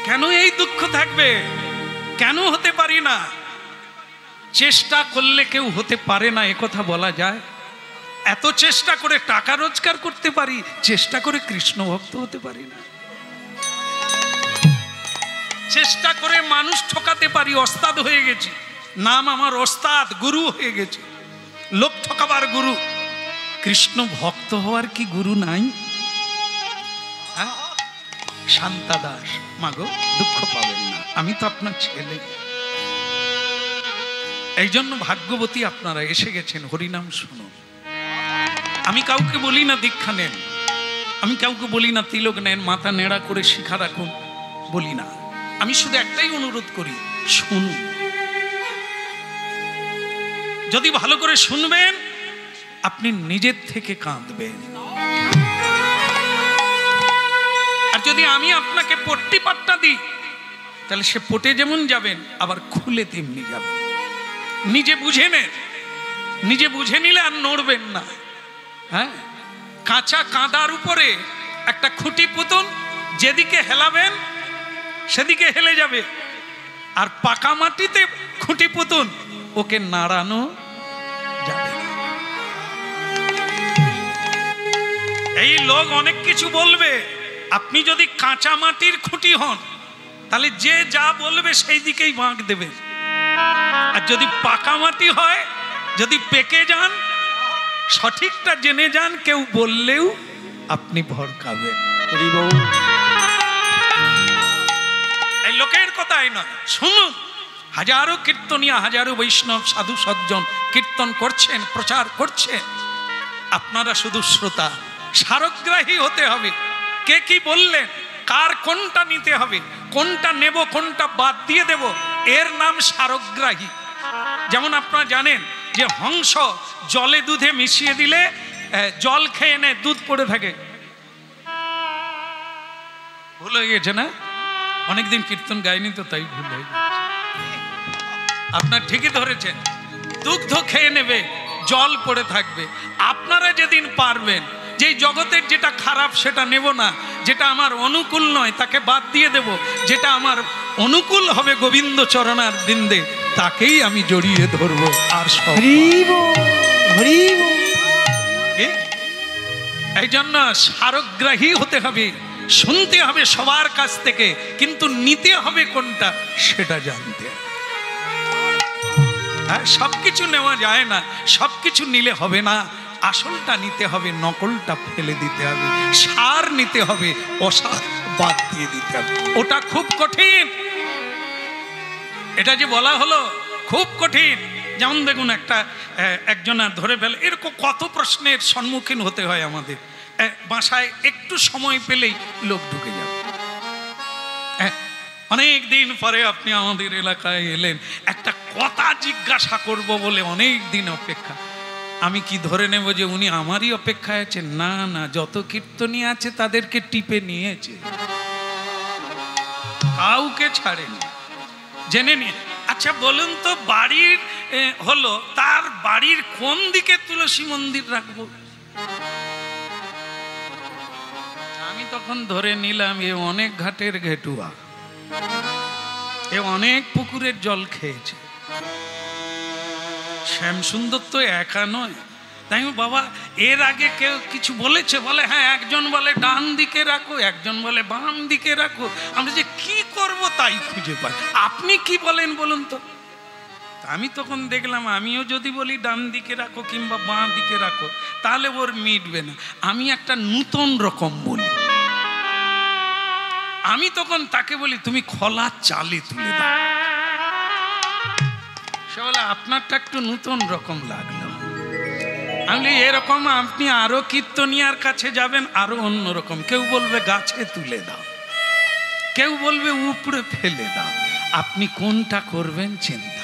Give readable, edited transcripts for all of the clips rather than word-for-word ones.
কেন এই দুঃখ থাকবে? কেন হতে পারি না? চেষ্টা করলে কেউ হতে পারে না একথা বলা যায়? এত চেষ্টা করে টাকা রোজগার করতে পারি, চেষ্টা করে কৃষ্ণ ভক্ত হতে পারি না। চেষ্টা করে মানুষ ঠকাতে পারি, ওস্তাদ হয়ে গেছি, নাম আমার ওস্তাদ, গুরু হয়ে গেছে, লোক ঠকাবার গুরু। কৃষ্ণ ভক্ত হওয়ার কি গুরু নাই? শান্তা দাস, মাগো দুঃখ পাবেন না, আমি তো আপনার ছেলে। এই জন্য ভাগ্যবতী আপনারা এসে গেছেন, হরিনাম শুনুন। আমি কাউকে বলি না দীক্ষা নেন, আমি কাউকে বলি না তিলক নেন, মাথা নেড়া করে শিখা রাখুন, বলি না। আমি শুধু একটাই অনুরোধ করি, শুনুন। যদি ভালো করে শুনবেন, আপনি নিজের থেকে কাঁদবেন। আর যদি আমি আপনাকে পট্টি পাট্টা দিই, তাহলে সে পটে যেমন যাবেন, আবার খুলে তেমনি যাবেন। নিজে বুঝে নেন, নিজে বুঝে নিলে আর নড়বেন না। হ্যাঁ, কাঁচা কাঁদার উপরে একটা খুঁটি পুতুন, যেদিকে হেলাবেন সেদিকে হেলে যাবে। আর পাকা মাটিতে খুঁটি পুতুন, ওকে নাড়ানো যাবে না। এই লোক অনেক কিছু বলবে, আপনি যদি কাঁচা মাটির খুঁটি হন, তাহলে যে যা বলবে সেই দিকেই বাঁক দেবেন। আর যদি পাকা মাটি হয়, যদি পেকে যান, সঠিকটা জেনে যান, কেউ বললেও আপনি ভড়কাবেন। এই লোকের কথাই নয়, শুনুন। হাজারো কীর্তনিয়া, হাজারো বৈষ্ণব সাধু সজ্জন কীর্তন করছেন, প্রচার করছেন। আপনারা শুধু শ্রোতা, সারগ্রাহী হতে হবে। কে কি বললেন, কার কোনটা নিতে হবে, কোনটা নেব, কোনটা বাদ দিয়ে দেব, এর নাম সারগ্রাহী। যেমন আপনারা জানেন যে হংস জলে দুধে মিশিয়ে দিলে জল খেয়ে নেয়, দুধ পড়ে থাকে। ভুল হয়ে গেছে না? অনেকদিন কীর্তন গাইনি তো, তাই ভুল হয়ে গেছে। আপনার ঠিকই ধরেছেন, দুগ্ধ খেয়ে নেবে, জল পড়ে থাকবে। আপনারা যেদিন পারবেন যে জগতের যেটা খারাপ সেটা নেব না, যেটা আমার অনুকূল নয় তাকে বাদ দিয়ে দেব, যেটা আমার অনুকূল হবে গোবিন্দ চরণার বৃন্দে, তাকেই আমি জড়িয়ে ধরবো। আর সব এই জন্য সারগ্রাহী হতে হবে, শুনতে হবে সবার কাছ থেকে, কিন্তু নিতে হবে কোনটা সেটা জানতে হবে। সবকিছু নেওয়া যায় না, সবকিছু নিলে হবে না। আসলটা নিতে হবে, নকলটা ফেলে দিতে হবে, সার নিতে হবে, অসার বাদ দিয়ে দিতে হবে। ওটা খুব কঠিন। এটা যে বলা হলো খুব কঠিন। যেমন দেখুন, একজনা ধরে ফেলে, এরকম কত প্রশ্নের সম্মুখীন হতে হয় আমাদের। বাসায় একটু সময় পেলেই লোক ঢুকে যাবে। অনেক দিন পরে আপনি আমাদের এলাকায় এলেন, একটা কথা জিজ্ঞাসা করব বলে অনেক দিন অপেক্ষা। আমি কি ধরে নেব যে উনি আমারই অপেক্ষায় আছেন? না না, যত কীর্তনী আছে তাদেরকে টিপে নিয়েছে, কাউকে ছাড়েনি, জেনে নিয়ে। আচ্ছা বলুন তো, বাড়ির হলো, তার বাড়ির কোন দিকে তুলসী মন্দির রাখবো? আমি তখন ধরে নিলাম এ অনেক ঘাটের ঘেটুয়া, এ অনেক পুকুরের জল খেয়েছে। শ্যামসুন্দর তো একা নয়। তাই বাবা, এর আগে কেউ কিছু বলেছে? বলে হ্যাঁ, একজন বলে ডান দিকে রাখো, একজন বলে বাম দিকে রাখো। আমরা যে কি করব তাই খুঁজে পাই। আপনি কি বলেন বলুন তো? আমি তখন দেখলাম, আমিও যদি বলি ডান দিকে রাখো কিংবা বাঁ দিকে রাখো, তাহলে ওর মিটবে না। আমি একটা নূতন রকম বলি। আমি তখন তাকে বলি, তুমি খোলা চালে তুলে দাও। সে বলে আপনারটা একটু নূতন রকম লাগলো। আমি এরকম, আপনি আরো কীর্তনিয়ার কাছে যাবেন, আরো অন্যরকম। কেউ বলবে গাছে তুলে দাও, কেউ বলবে উপরে ফেলে দাও। আপনি কোনটা করবেন চিন্তা।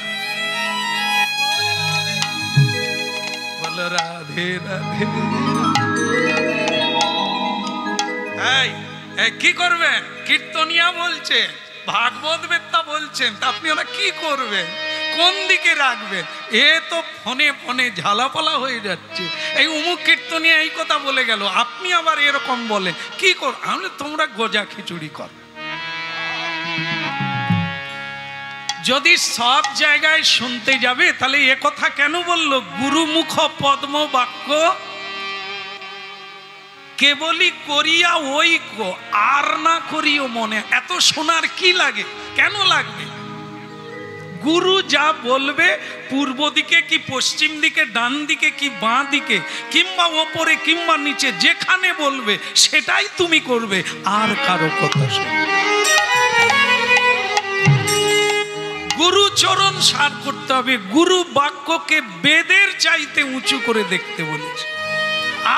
বলো রাধে রাধে। কি করবেন? কীর্তনিয়া বলছে, ভাগবত বেত্তা বলছেন, তা আপনি ওরা কি করবেন? কোন দিকে রাখবেন? এ তো ফোনে ফোনে ঝালাপালা হয়ে যাচ্ছে। এই অমুক কীর্তনিয়া এই কথা বলে গেল, আপনি আবার এরকম বলেন, কি কর? আমি তোমরা গোজা খিচুড়ি কর, যদি সব জায়গায় শুনতে যাবে তাহলে এ কথা কেন বললো গুরুমুখ পদ্ম বাক্য কেবলই করিয়া ঐক্য আর না করিও মনে। এত শোনার কি লাগে, কেন লাগবে? গুরু যা বলবে পূর্ব দিকে কি পশ্চিম দিকে, ডান দিকে কি বাঁ দিকে, কিংবা ওপরে কিংবা নিচে, যেখানে বলবে সেটাই তুমি করবে, আর কারো কথা শুনবে। গুরু চরণ সার করতে হবে। গুরু বাক্যকে বেদের চাইতে উঁচু করে দেখতে বলেছে।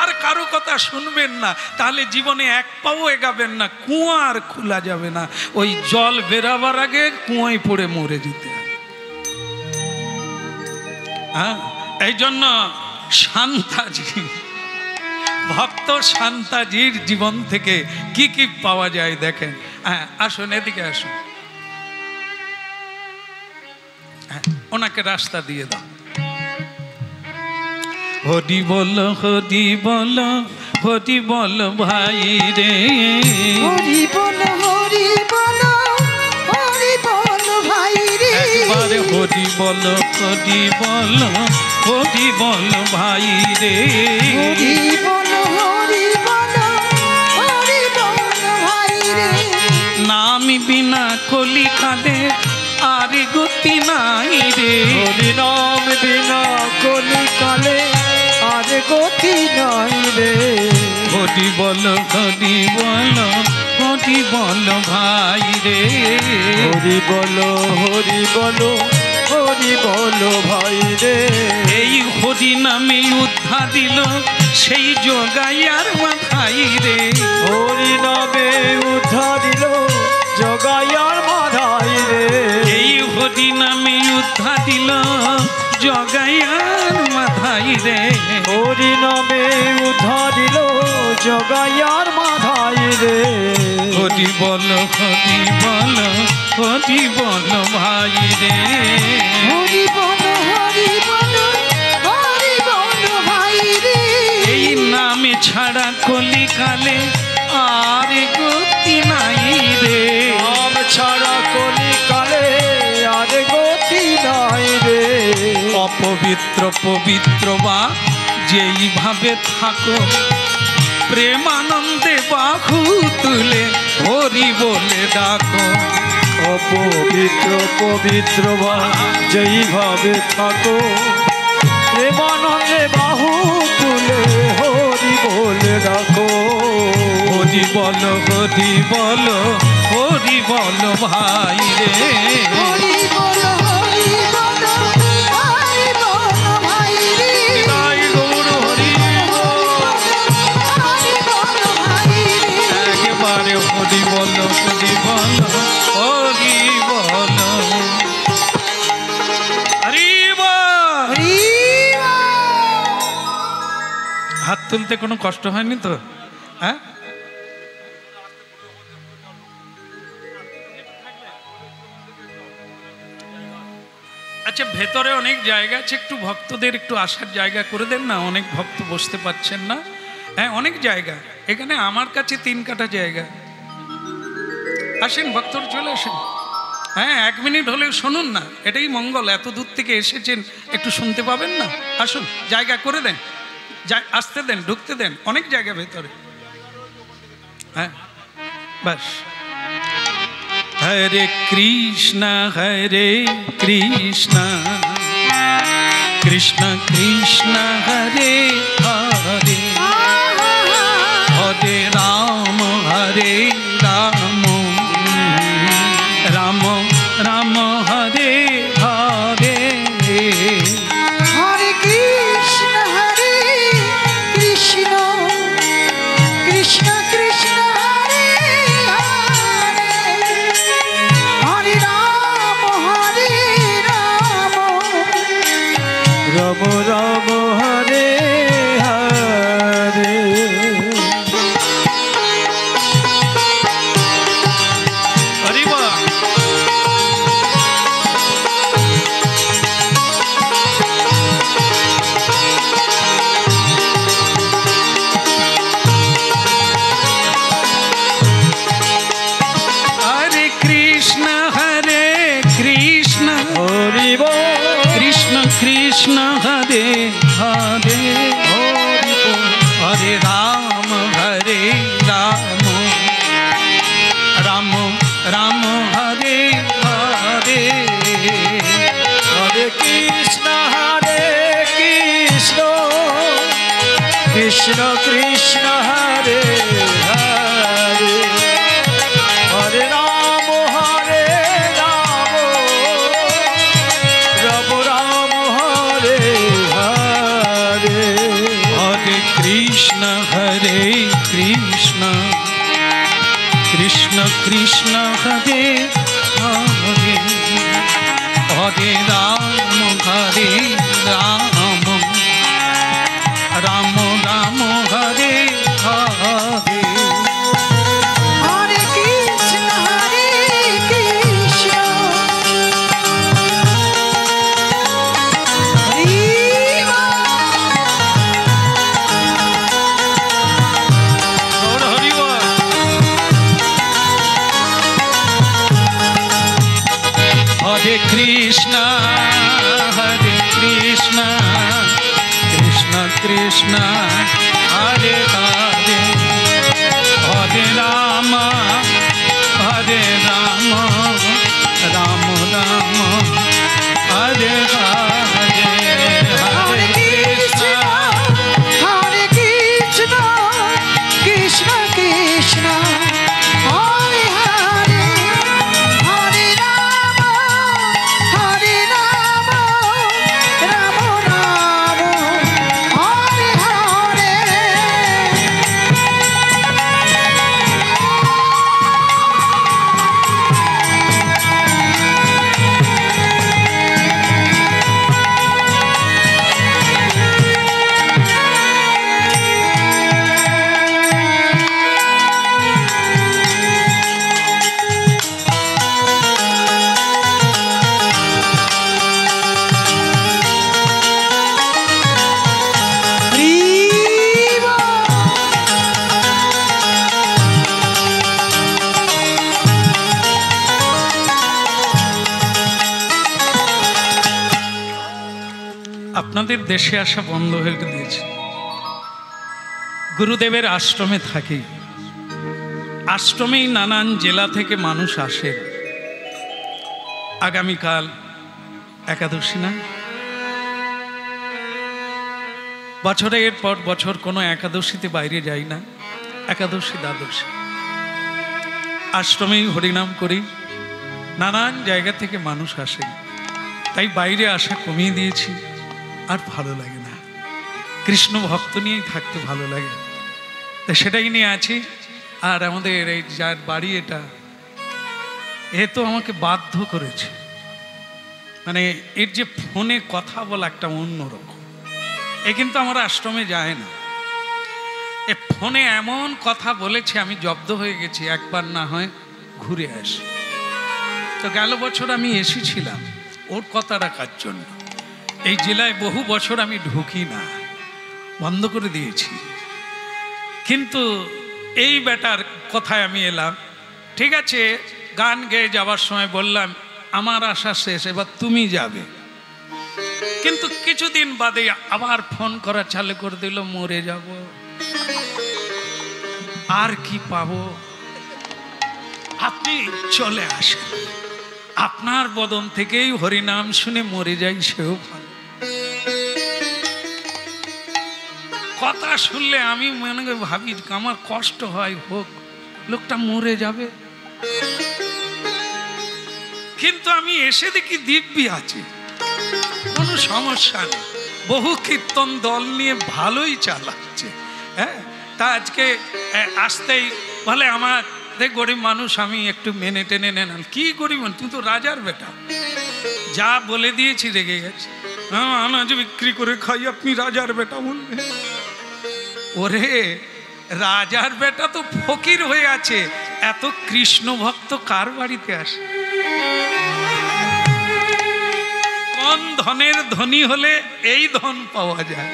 আর কারো কথা শুনবেন না, তাহলে জীবনে এক পাও এগাবেন না, কুয়া আর খোলা যাবে না। ওই জল বেরাবার আগে কুয়ায় পড়ে মরে যেতে হবে। হ্যাঁ, এই জন্য শান্তাজি, ভক্ত শান্তাজির জীবন থেকে কি কি পাওয়া যায় দেখেন। হ্যাঁ, আসুন এদিকে আসুন, ওনাকে রাস্তা দিয়ে দাও। হরি বল, হরি বল, হরি বল ভাই রে, হরি বল, হরি বল, হরি বল ভাই রে। একবারে হরি বল, হরি বল, হরি বল ভাই রে। হরি বল, হরি বল, হরি বল ভাই রে। নাম বিনা কলিকালে আর গতি নাই রে। হরি নাম বিনা কলিকালে আর গতি নাই রে। হরি বল, হরি বল, হরি বল ভাই রে। হরি বল, হরি বল, হরি বল ভাই রে। এই হরি নামে উদ্ধার দিল সেই জগাইয়ার মাথাই রে। হরি নামে উদ্ধার দিল জগাইয়ার মাথাই রে। এই হরি নামে উদ্ধার দিল জগাইয়ার মাথাই রে। হরি নামে উদ্ধার দিল জগাইয়ার মাথাই রে। হরি বল, হরি বল, হরি বল ভাই রে। হরি বল, হরি বল, হরি বল ভাই রে। এই নামে ছাড়া কলিকালে আর গতি নাই রে। নাম ছাড়া কলিকালে আর গতি নাই রে। অপবিত্র পবিত্র বা যেইভাবে থাকো, প্রেমানন্দে বাহু তুলে হরি বলে ডাকো। অপবিত্র পবিত্র বা যেইভাবে থাকো, প্রেমানন্দে বাহু তুলে হরি বলে ডাকো। হরি বল, হরি বল, হরি বল ভাই রে। হরি বল, হরি বল, হরি বল ভাই রে। জয় গৌর হরি বল। হরি বল ভাই রে। একেবারে হরি বল, হরি বল, হরি বল, হরি বল। হরি বল। হাত তুলতে কোনো কষ্ট হয়নি তো? হ্যাঁ, আচ্ছা, ভেতরে অনেক জায়গা আছে, একটু ভক্তদের একটু আসার জায়গা করে দেন না। অনেক ভক্ত বসতে পারছেন না। হ্যাঁ, অনেক জায়গা এখানে, আমার কাছে 3 কাঠা জায়গা। আসেন ভক্তরা, চলে আসেন। হ্যাঁ, 1 মিনিট হলেও শুনুন না, এটাই মঙ্গল। এত দূর থেকে এসেছেন, একটু শুনতে পাবেন না? আসুন, জায়গা করে দেন, আসতে দেন, ঢুকতে দেন, অনেক জায়গা ভেতরে। হ্যাঁ, বাস। হরে কৃষ্ণ, হরে কৃষ্ণ, কৃষ্ণ কৃষ্ণ হরে হরে, হরে রাম, হরে রাম, রাম রাম হরে হরে। হরে কৃষ্ণ, হরে কৃষ্ণ, কৃষ্ণ কৃষ্ণ হরে হরে। হরে রাম, হরে রাম, রাম রাম হরে হরে। রাম হরে হরে, হরে কৃষ্ণ কৃষ্ণ কৃষ্ণ হরে হরে, হরে রাম রাম রাম হরে হরে, হরে কৃষ্ণ কৃষ্ণ কৃষ্ণ হরে হরে, হরে রাম রাম রাম হরে হরে। হরে কৃষ্ণ কৃষ্ণ গৌর হরি বল। হরে কৃষ্ণ কৃষ্ণ কৃষ্ণ হরে হরে, হরে রাম রাম রাম হরে হরে, হরে কৃষ্ণ কৃষ্ণ কৃষ্ণ হরে হরে, হরে রাম রাম রাম হরে হরে। আপনাদের দেশে আসা বন্ধ হয়ে দিয়েছে। গুরুদেবের আশ্রমে থাকি, আশ্রমেই নানান জেলা থেকে মানুষ আসে। আগামীকাল একাদশী না, বছরের পর বছর কোনো একাদশীতে বাইরে যাই না, একাদশী দ্বাদশী আশ্রমেই হরিনাম করি। নানান জায়গা থেকে মানুষ আসে, তাই বাইরে আসা কমিয়ে দিয়েছি। আর ভালো লাগে না, কৃষ্ণ ভক্ত নিয়েই থাকতে ভালো লাগে, তাই সেটাই নিয়ে আছি। আর আমাদের এই যার বাড়ি এটা, এ তো আমাকে বাধ্য করেছে, মানে এর যে ফোনে কথা বলা একটা অন্যরকম। এ কিন্তু আমার আশ্রমে যায় না, এ ফোনে এমন কথা বলেছে আমি জব্দ হয়ে গেছি, একবার না হয় ঘুরে আসি। তো গেল বছর আমি এসেছিলাম ওর কথা রাখার জন্য। এই জেলায় বহু বছর আমি ঢুকি না, বন্ধ করে দিয়েছি, কিন্তু এই বেটার কথায় আমি এলাম। ঠিক আছে, গান গেয়ে যাওয়ার সময় বললাম আমার আশা শেষ, এবার তুমি যাবে। কিন্তু কিছুদিন বাদে আবার ফোন করা চালু করে দিল, মরে যাব, আর কি পাবো, আপনি চলে আসেন, আপনার বদন থেকেই হরিনাম শুনে মরে যাই সেও ভালো। কথা শুনলে আমি মনে করি, ভাবি আমার কষ্ট হয়, হোক, লোকটা মরে যাবে। কিন্তু আমি এসে দেখি দিব্যি আছে, কোনো সমস্যা নেই, বহু কীর্তন দল নিয়ে ভালোই চালাচ্ছে। হ্যাঁ, তা আজকে আসতেই বলে আমার গরিব মানুষ, আমি একটু মেনে টেনে নেন। কি গরিব, তুই তো রাজার বেটা, যা বলে দিয়েছি রেগে গেছে। হ্যাঁ, আনাজ বিক্রি করে খাই, আপনি রাজার বেটা বলবেন? ওরে, রাজার বেটা তো ফকির হয়ে আছে, এত কৃষ্ণ ভক্ত কার বাড়িতে আসে? কোন ধনের ধনী হলে এই ধন পাওয়া যায়?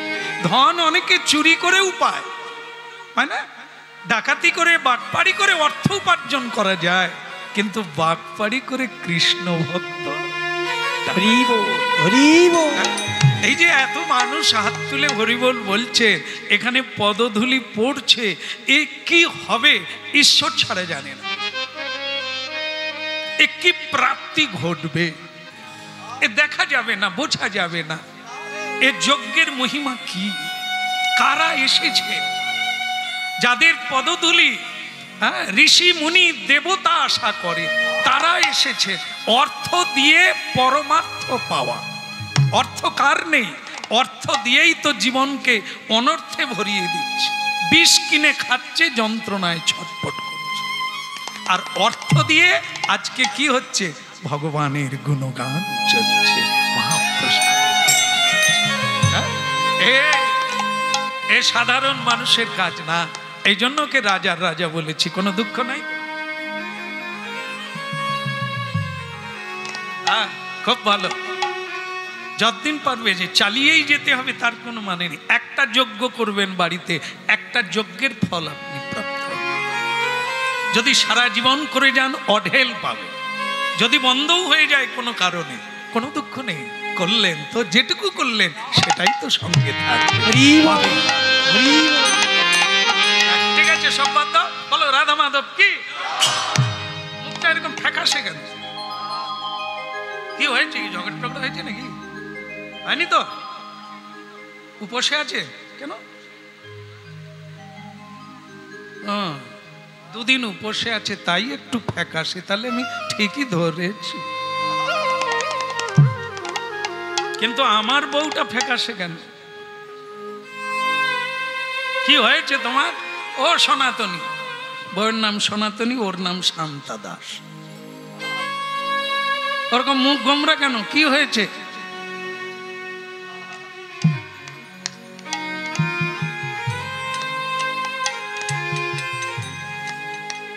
ধন অনেকে চুরি করেও পায়, হয় না? ডাকাতি করে, বাটপাড়ি করে অর্থ উপার্জন করা যায়, কিন্তু বাটপাড়ি করে কৃষ্ণ ভক্ত। এই যে এত মানুষ হাত তুলে হরিবোল বলছে, এখানে পদধূলি পড়ছে, এ কি হবে ঈশ্বর ছাড়া জানে না। এ কি প্রাপ্তি ঘটবে এ দেখা যাবে না, বোঝা যাবে না। এ যজ্ঞের মহিমা কি, কারা এসেছে, যাদের পদধূলি ঋষি মুনি দেবতা আশা করে, তারা এসেছে অর্থ দিয়ে পরমার্থ পাওয়া। অর্থ কার নেই? অর্থ দিয়েই তো জীবনকে অনর্থে ভরিয়ে দিচ্ছে, বিষ কিনে খাচ্ছে, যন্ত্রণায় ছটফট করছে। আর অর্থ দিয়ে আজকে কি হচ্ছে? ভগবানের গুণগান চলছে, মহাপ্রসাদ। এ সাধারণ মানুষের কাজ না, এই জন্য ওকে রাজার রাজা বলেছি, কোনো দুঃখ নাই। খুব ভালো, যতদিন পারবে যে চালিয়েই যেতে হবে তার কোনো মানে নেই। একটা যজ্ঞ করবেন বাড়িতে, একটা যজ্ঞের ফল আপনি প্রাপ্ত হবেন। যদি সারা জীবন করে যান অঢেল পাবেন। যদি বন্ধও হয়ে যায় কোনো কারণে, কোনো দুঃখ নেই, করলেন তো যেটুকু করলেন সেটাই তো সঙ্গে থাকবে। ঠিক আছে, সব বাদ দাও, বলো রাধা মাধব কি। মুখটা এরকম ফ্যাকাশে কেন? কি হয়েছে? কি ঝগড়া টগড়া হয়েছে নাকি? হয়নি তো? উপসে আছে কেন? দুদিন উপসে আছে তাই একটু ফ্যাকাশে, তাহলে আমি ঠিকই ধরেছি। কিন্তু আমার বউটা ফ্যাকাশে কেন? কি হয়েছে তোমার? ও সনাতনী, বউয়ের নাম সনাতনী, ওর নাম শান্তা দাস। ওরকম মুখ গোমরা কেন? কি হয়েছে?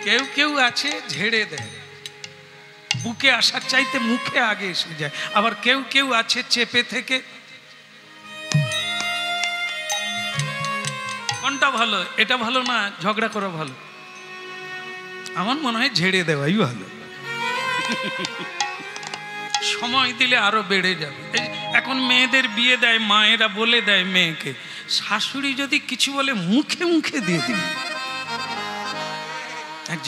কেউ কেউ আছে ঝেড়ে দেয়, বুকে আসার চাইতে মুখে আগে এসে যায়। আবার কেউ কেউ আছে চেপে থেকে। কোনটা ভালো? এটা ভালো না ঝগড়া করা ভালো? আমার মনে হয় ঝেড়ে দেওয়াই ভালো। সময় দিলে আরো বেড়ে যাবে। এখন মেয়েদের বিয়ে দেয়, মায়েরা বলে দেয় মেয়েকে, শাশুড়ি যদি কিছু বলে মুখে মুখে দিয়ে দিবি,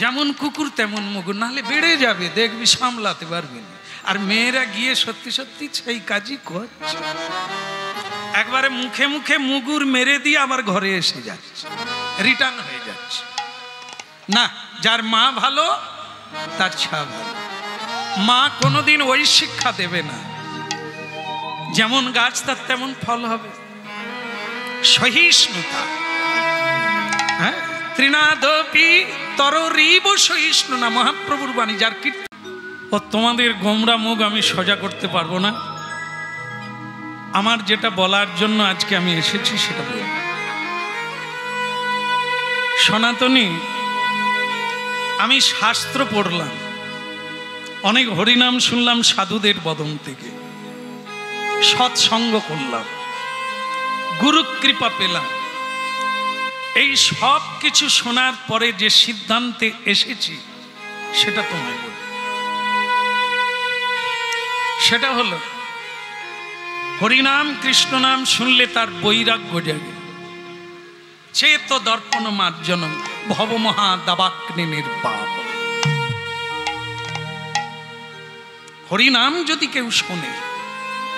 যেমন কুকুর তেমন মুগুর, নাহলে বেড়ে যাবে, দেখবি সামলাতে পারবি না। আর মেয়েরা গিয়ে সত্যি সত্যি সেই কাজই করছে। একবারে মুখে মুখে মুগুর মেরে দিয়ে আবার ঘরে এসে যাচ্ছে, রিটার্ন হয়ে যাচ্ছে। না, যার মা ভালো তার ছা ভালো। মা কোনোদিন ওই শিক্ষা দেবে না, যেমন গাছ তার তেমন ফল হবে। সহিষ্ণুতা, হ্যাঁ, তৃণাদপি তররিব সহিষ্ণু না, মহাপ্রভুর বাণী। যার কীর্তন। ও তোমাদের গোমরা মুখ আমি সোজা করতে পারবো না। আমার যেটা বলার জন্য আজকে আমি এসেছি সেটা বলব। সনাতনী, আমি শাস্ত্র পড়লাম, অনেক হরিনাম শুনলাম সাধুদের বদন থেকে, সৎসঙ্গ করলাম, গুরু কৃপা পেলাম। এই সব কিছু শোনার পরে যে সিদ্ধান্তে এসেছি সেটা তোমায় বল। সেটা হলো, হরিনাম কৃষ্ণ নাম শুনলে তার বৈরাগ্য জাগে। চেত দর্পণ মার্জনম ভবমহা দাবাগ্নি নির্বাপ। হরিনাম যদি কেউ শোনে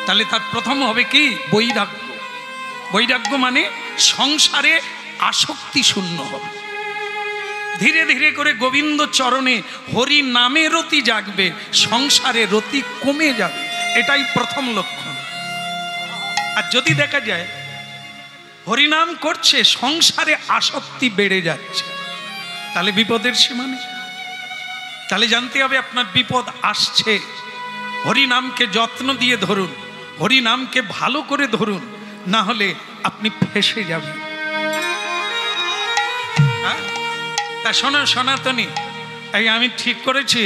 তাহলে তার প্রথম হবে কি? বৈরাগ্য। বৈরাগ্য মানে সংসারে আসক্তি শূন্য হবে। ধীরে ধীরে করে গোবিন্দ চরণে হরি নামে রতি জাগবে, সংসারে রতি কমে যাবে। এটাই প্রথম লক্ষণ। আর যদি দেখা যায় হরিনাম করছে, সংসারে আসক্তি বেড়ে যাচ্ছে, তাহলে বিপদের সীমা নেই। তাহলে জানতে হবে আপনার বিপদ আসছে। হরিনামকে যত্ন দিয়ে ধরুন, হরিনামকে ভালো করে ধরুন, না হলে আপনি ফেঁসে যাবেন। তা শোনো সনাতনী, এই আমি ঠিক করেছি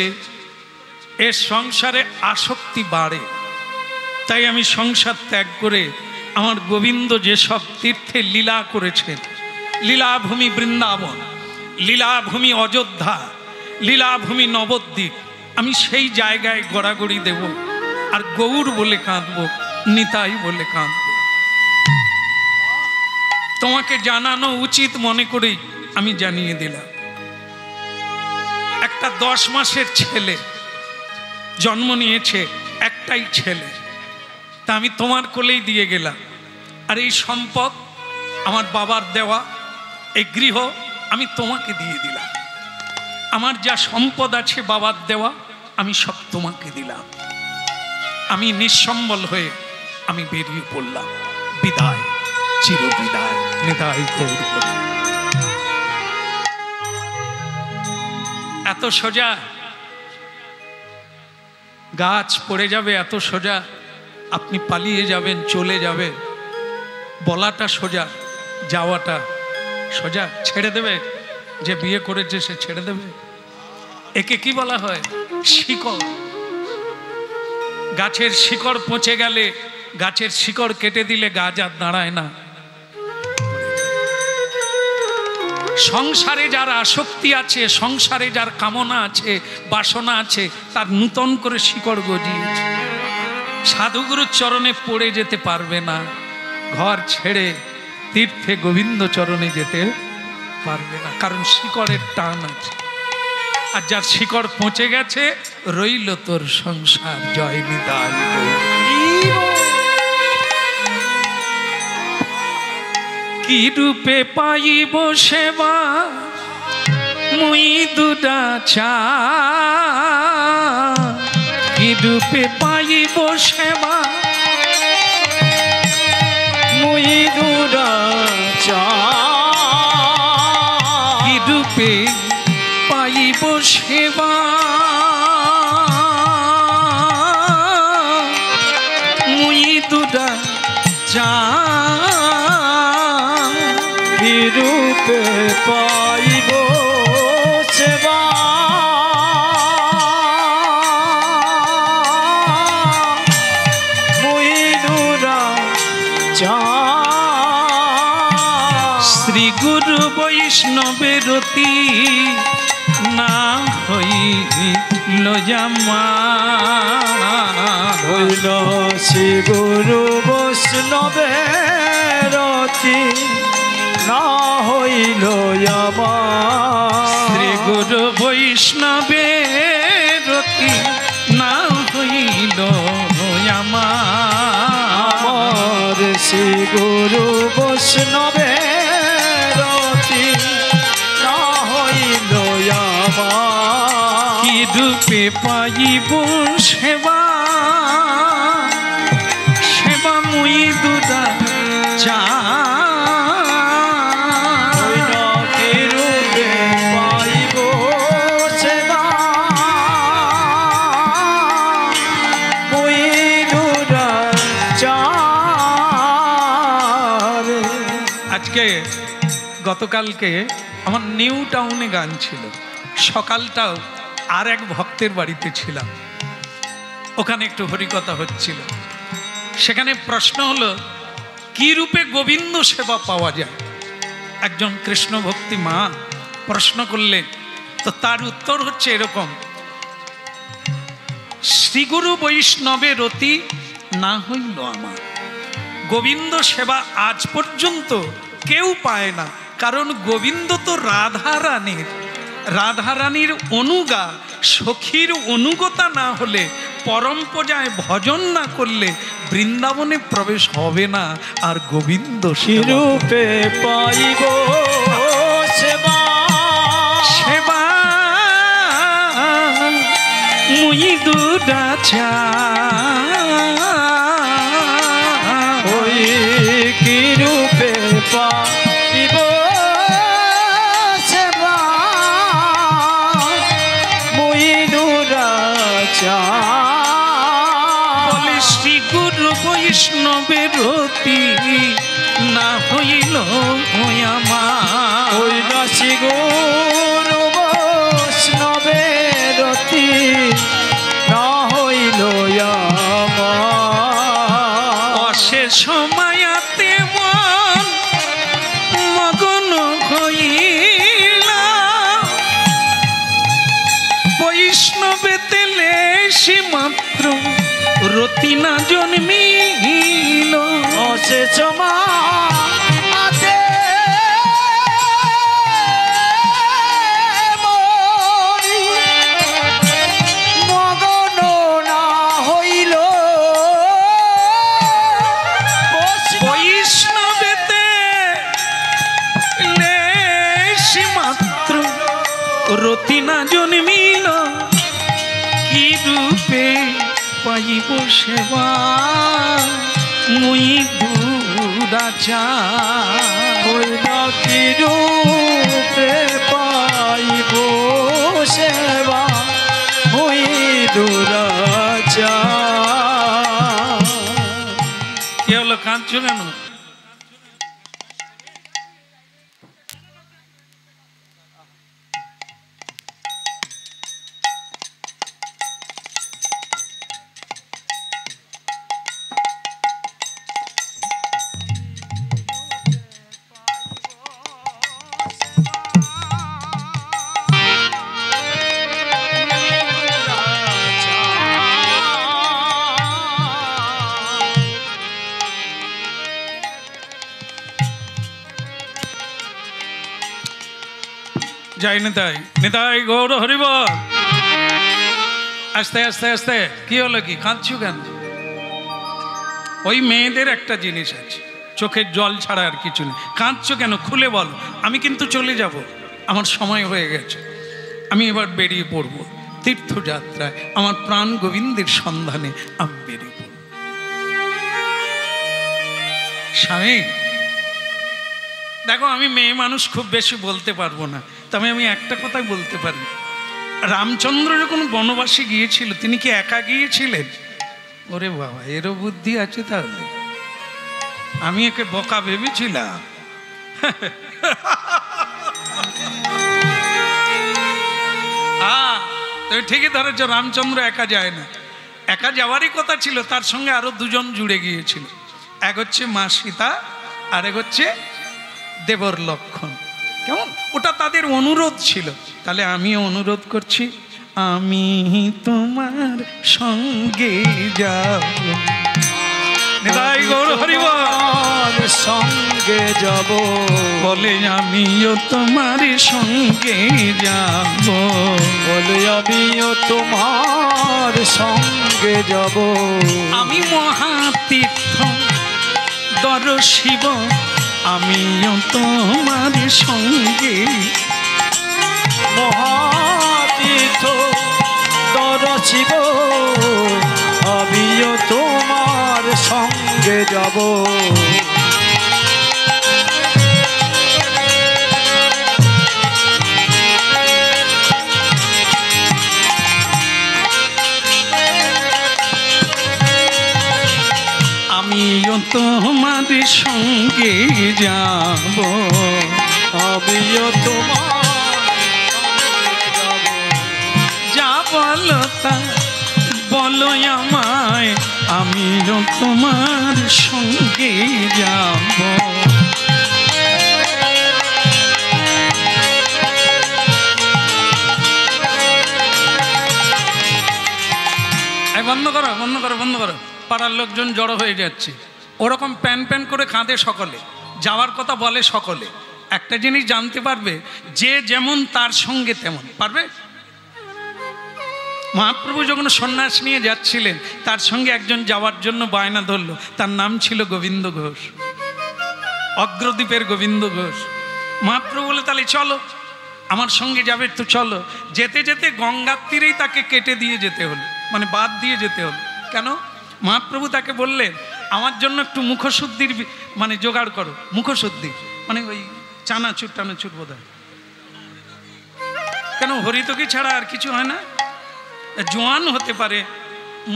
এর সংসারে আসক্তি বাড়ে, তাই আমি সংসার ত্যাগ করে আমার গোবিন্দ যেসব তীর্থে লীলা করেছেন, লীলাভূমি বৃন্দাবন, লীলাভূমি অযোধ্যা, লীলাভূমি নবদ্বীপ, আমি সেই জায়গায় গড়াগড়ি দেব। আর গৌর বলে কাঁদবো, নিতাই বলে কাঁদবো। তোমাকে জানানো উচিত মনে করেই আমি জানিয়ে দিলাম। একটা 10 মাসের ছেলে জন্ম নিয়েছে একটাই ছেলে, তা আমি তোমার কোলেই দিয়ে গেলাম। আর এই সম্পদ আমার বাবার দেওয়া, এই গৃহ আমি তোমাকে দিয়ে দিলাম। আমার যা সম্পদ আছে বাবার দেওয়া আমি সব তোমাকে দিলাম। আমি নিঃসম্বল হয়ে আমি বেরিয়ে পড়লাম। বিদায়, চির বিদায়, নিদায় গৌর হরি। এত সোজা গাছ পড়ে যাবে, এত সোজা আপনি পালিয়ে যাবেন, চলে যাবেন, বলাটা সোজা, যাওয়াটা সোজা। ছেড়ে দেবে, যে বিয়ে করেছে সে ছেড়ে দেবে। একে কি বলা হয়? শিকড়। গাছের শিকড় পচে গেলে, গাছের শিকড় কেটে দিলে গাছ আর দাঁড়ায় না। সংসারে যার আসক্তি আছে, সংসারে যার কামনা আছে, বাসনা আছে, তার নূতন করে শিকড় গজিয়েছে। সাধুগুরুর চরণে পড়ে যেতে পারবে না, ঘর ছেড়ে তীর্থে গোবিন্দ চরণে যেতে পারবে না, কারণ শিকড়ের টান আছে। আর যার শিকড় পচে গেছে, রইল তোর সংসার। জয় নিতাই গৌর। কি রূপে পাইব সেবা মুই দুদাচা, কি রূপে পাইব সেবা মুই দুরাচা, কি রূপে পাইব সেবা মুই দুদাচা, কি রূপে পাইব সেবা মুই দুরাচা। শ্রী গুরু বৈষ্ণবের অতি না হইল জামা, হইল শ্রী গুরু বৈষ্ণবের অতি না হইল আমার। শ্রী গুরু বৈষ্ণবের অতি না হইল আমার শ্রী গুরু বৈষ্ণবের অতি না হইল আমার। কি রূপে পাইব সেবা, সেবা মুই দুদা চা, কি রূপে পাইব সেবা মুই দুরাচা। আজকে গতকালকে আমার নিউ টাউনে গান ছিল, সকালটাও আর এক ভক্তের বাড়িতে ছিলাম, ওখানে একটু হরিকথা হচ্ছিল। সেখানে প্রশ্ন হলো কি রূপে গোবিন্দ সেবা পাওয়া যায়। একজন কৃষ্ণ ভক্তি মা প্রশ্ন করলেন, তো তার উত্তর হচ্ছে এরকম, শ্রীগুরু বৈষ্ণবের অতি না হইল আমার। গোবিন্দ সেবা আজ পর্যন্ত কেউ পায় না, কারণ গোবিন্দ তো রাধারানীর, রাধারানীর অনুগা, সখীর অনুগতা না হলে, পরম পূজায় ভজন না করলে বৃন্দাবনে প্রবেশ হবে না। আর গোবিন্দ কি রূপে পাইব সেবা সেবা মুই দুদাচা, ওই কি রূপে পাইব সেবা মুই দুরাচা। বলে শ্রী গুরু বৈষ্ণবের অতি না হইল আমার। ওই নাসি গুরু বৈষ্ণবের অতি না হইল আমার। অশেষ মায়াতে মন মগন হইল, বৈষ্ণবেতে লেশি মাত্র রতি না জন্মিল। অশেষ মায়াতে মরি মগন রূপে পাইব সেবা মুই দুরাচার। ওই না কি রূপে পাইব সেবা ওই দুরাচার। কি হলো, কাঁদছো কেন? যাই নেতাই, নেতাই গৌর হরিবল। আস্তে আস্তে আস্তে। কি হলো, কি কাঁদছো কেন? ওই মেয়েদের একটা জিনিস আছে, চোখের জল ছাড়া আর কিছু নেই। কাঁদছো কেন খুলে বলো। আমি কিন্তু চলে যাব, আমার সময় হয়ে গেছে। আমি এবার বেরিয়ে পড়ব তীর্থযাত্রায়, আমার প্রাণ গোবিন্দের সন্ধানে আমি বেরিয়ে পড়ব। স্বামী দেখো, আমি মেয়ে মানুষ, খুব বেশি বলতে পারবো না, তবে আমি একটা কথাই বলতে পারি। রামচন্দ্র যখন বনবাসে গিয়েছিল, তিনি কি একা গিয়েছিলেন? ওরে বাবা, এরও বুদ্ধি আছে তাহলে। আমি একে বোকা ভেবেছিলাম। তুমি ঠিকই ধরেছ, রামচন্দ্র একা যায় না। একা যাওয়ারই কথা ছিল, তার সঙ্গে আরো দুজন জুড়ে গিয়েছিল। এক হচ্ছে মা সীতা, আর এক হচ্ছে দেবর লক্ষণ। কেমন, ওটা তাদের অনুরোধ ছিল। তাহলে আমি অনুরোধ করছি, আমি তোমার সঙ্গে যাব। নিতাই গৌর হরিবল। সঙ্গে যাব বলে আমিও তোমার সঙ্গে যাব। বলে আমিও তোমার সঙ্গে যাব। আমি মহাতীর্থ দর্শিব, আমিও তোমার সঙ্গে। মহাতীর্থ দর্শিব, আমিও তোমার সঙ্গে যাব। আমিও তোমার সঙ্গে যাব। আমিও তোমার যাব। যা বলো তা বলো আমায়, আমিও তোমার সঙ্গে যাব। বন্ধ করো, বন্ধ করো, বন্ধ করো। পাড়ার লোকজন জড়ো হয়ে যাচ্ছে। ওরকম প্যান প্যান করে কাঁদে সকলে, যাওয়ার কথা বলে সকলে। একটা জিনিস জানতে পারবে, যে যেমন তার সঙ্গে তেমন। পারবে? মহাপ্রভু যখন সন্ন্যাস নিয়ে যাচ্ছিলেন, তার সঙ্গে একজন যাওয়ার জন্য বায়না ধরলো। তার নাম ছিল গোবিন্দ ঘোষ, অগ্রদ্বীপের গোবিন্দ ঘোষ। মহাপ্রভু বলে, তাহলে চলো, আমার সঙ্গে যাবে তো চলো। যেতে যেতে গঙ্গার তীরেই তাকে কেটে দিয়ে যেতে হলো, মানে বাদ দিয়ে যেতে হলো। কেন? মহাপ্রভু তাকে বললেন, আমার জন্য একটু মুখশুদ্ধির মানে জোগাড় করো। মুখশুদ্ধি মানে ওই চানাচুর টানাচুর বোধ হয়। কেন, হরিতকি ছাড়া আর কিছু হয় না? জোয়ান হতে পারে,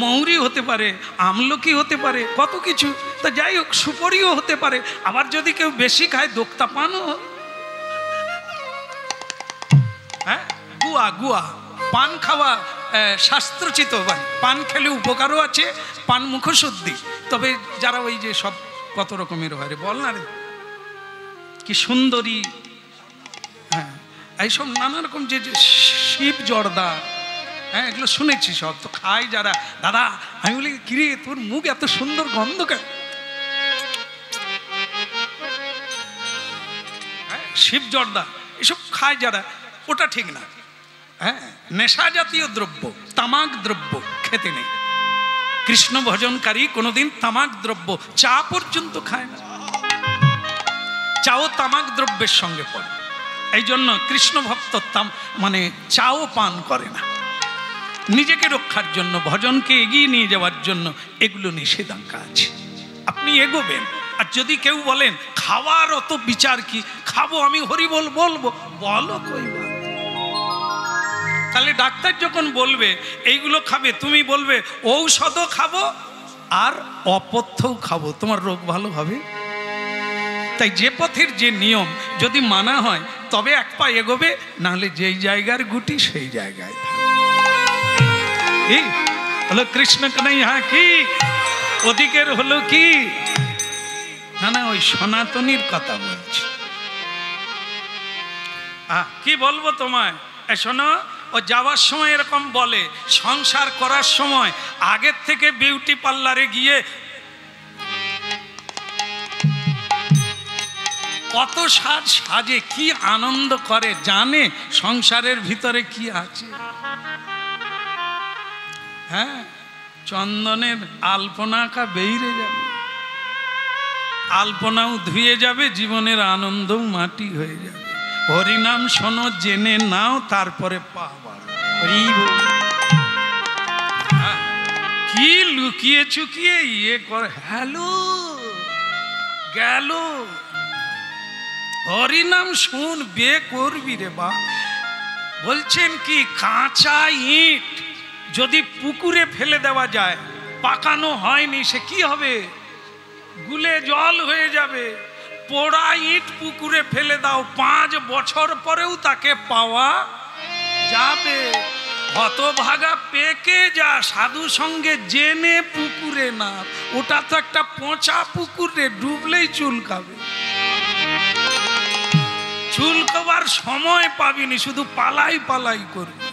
মৌরি হতে পারে, আমলকি হতে পারে, কত কিছু। তা যাই হোক, সুপরিও হতে পারে। আবার যদি কেউ বেশি খায়, দোক্তা পানও। হ্যাঁ, গুয়া গুয়া পান খাওয়া শাস্ত্রচিত। পান খেলে উপকারও আছে, পান মুখশুদ্ধি। তবে যারা ওই যে সব কত রকমের হয় রে, বল না রে, কি সুন্দরী, হ্যাঁ এইসব নানা রকম যে শিব জর্দা, হ্যাঁ এগুলো শুনেছি সব। তো খাই যারা। দাদা আমি বলি, কিরে তোর মুখ এত সুন্দর গন্ধ কেন? হ্যাঁ, শিব জর্দা এসব খায় যারা, ওটা ঠিক না। হ্যাঁ, নেশা জাতীয় দ্রব্য, তামাক দ্রব্য খেতে নেই। কৃষ্ণ ভজনকারী কোনোদিন তামাক দ্রব্য, চা পর্যন্ত খায় না। চাও তামাক দ্রব্যের সঙ্গে পড়ে। এই জন্য কৃষ্ণ ভক্ত মানে চাও পান করে না। নিজেকে রক্ষার জন্য, ভজনকে এগিয়ে নিয়ে যাওয়ার জন্য এগুলো নিষেধাজ্ঞা আছে। আপনি এগোবেন। আর যদি কেউ বলেন খাওয়ার অত বিচার কি, খাবো আমি হরিবোল বলবো, বলো কইবা। তাহলে ডাক্তার যখন বলবে এইগুলো খাবে, তুমি বলবে ঔষধও খাবো আর অপথ্যও খাবো, তোমার রোগ ভালো হবে? তাই যে পথের যে নিয়ম যদি মানা হয় তবে এক পা এগোবে, নাহলে যেই জায়গার গুটি সেই জায়গায় থাকবে। হলো কৃষ্ণ কানাইয়া কি, ওদিকের হলো কি না, না ওই সনাতনীর কথা বলছি। কি বলবো তোমায়, শোনো, ও যাওয়ার সময় এরকম বলে, সংসার করার সময় আগের থেকে বিউটি পার্লারে গিয়ে কত সাজ সাজে, কি আনন্দ করে, জানে সংসারের ভিতরে কি আছে। হ্যাঁ, চন্দনের আলপনাকা বেইরে যাবে, আলপনাও ধুয়ে যাবে, জীবনের আনন্দও মাটি হয়ে যাবে। হরিনাম শোনো, জেনে নাও, তারপরে পা বাড়াও। কি লুকিয়ে চুকিয়ে ইয়ে করে, হ্যালো গেল, হরিনাম শুন, বে করবি রে বা। বলছেন কি, কাঁচা ইট যদি পুকুরে ফেলে দেওয়া যায়, পাকানো হয়নি, সে কি হবে? গুলে জল হয়ে যাবে। পোড়া ইট পুকুরে ফেলে দাও, 5 বছর পরেও তাকে পাওয়া যাবে। হতভাগা পেকে যা, সাধু সঙ্গে জেনে পুকুরে না, ওটা তো একটা পচা পুকুরে, ডুবলেই চুলকাবে। চুলকাবার সময় পাবিনি, শুধু পালাই পালাই করবি।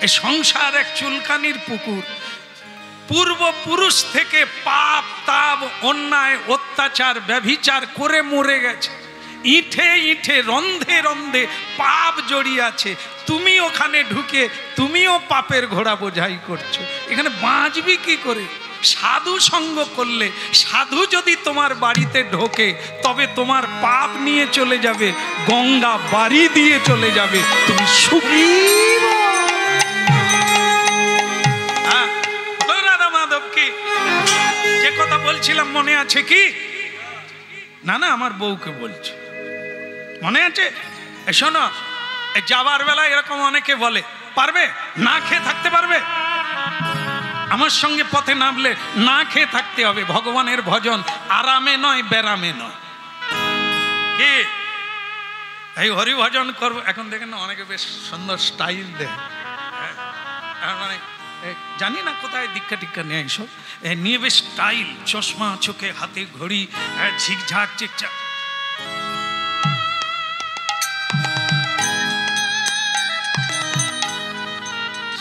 এই সংসার এক চুলকানির পুকুর। পূর্বপুরুষ থেকে পাপ তাপ অন্যায় অত্যাচার ব্যভিচার করে মরে গেছে, ইঁঠে ইঁঠে রন্ধে রন্ধে পাপ জড়িয়ে আছে। তুমি ওখানে ঢুকে তুমিও পাপের ঘোড়া বোঝাই করছো, এখানে বাঁচবি কি করে? সাধু সঙ্গ করলে, সাধু যদি তোমার বাড়িতে ঢোকে তবে তোমার পাপ নিয়ে চলে যাবে, গঙ্গা বাড়ি দিয়ে চলে যাবে, তুমি সুখী। যে কথা বলছিলাম মনে আছে কি? না না, আমার বউকে বলছি, মনে আছে? শোনো, যাবার বেলা এরকম অনেকে বলে, পারবে না খেয়ে থাকতে পারবে? আমার সঙ্গে পথে নামলে না খেয়ে থাকতে হবে। ভগবানের ভজন আরামে নয়, ব্যারামে নয়। কি এই হরি ভজন করবো? এখন দেখেন না, অনেকে বেশ সুন্দর স্টাইল দেয়, মানে জানি না কোথায় দীক্ষা টিক্ষা নেয়, এইসব নিয়ে বেশ স্টাইল, চশমা চোখে, হাতে ঘড়ি, ঝিকঝাক চিকচাক।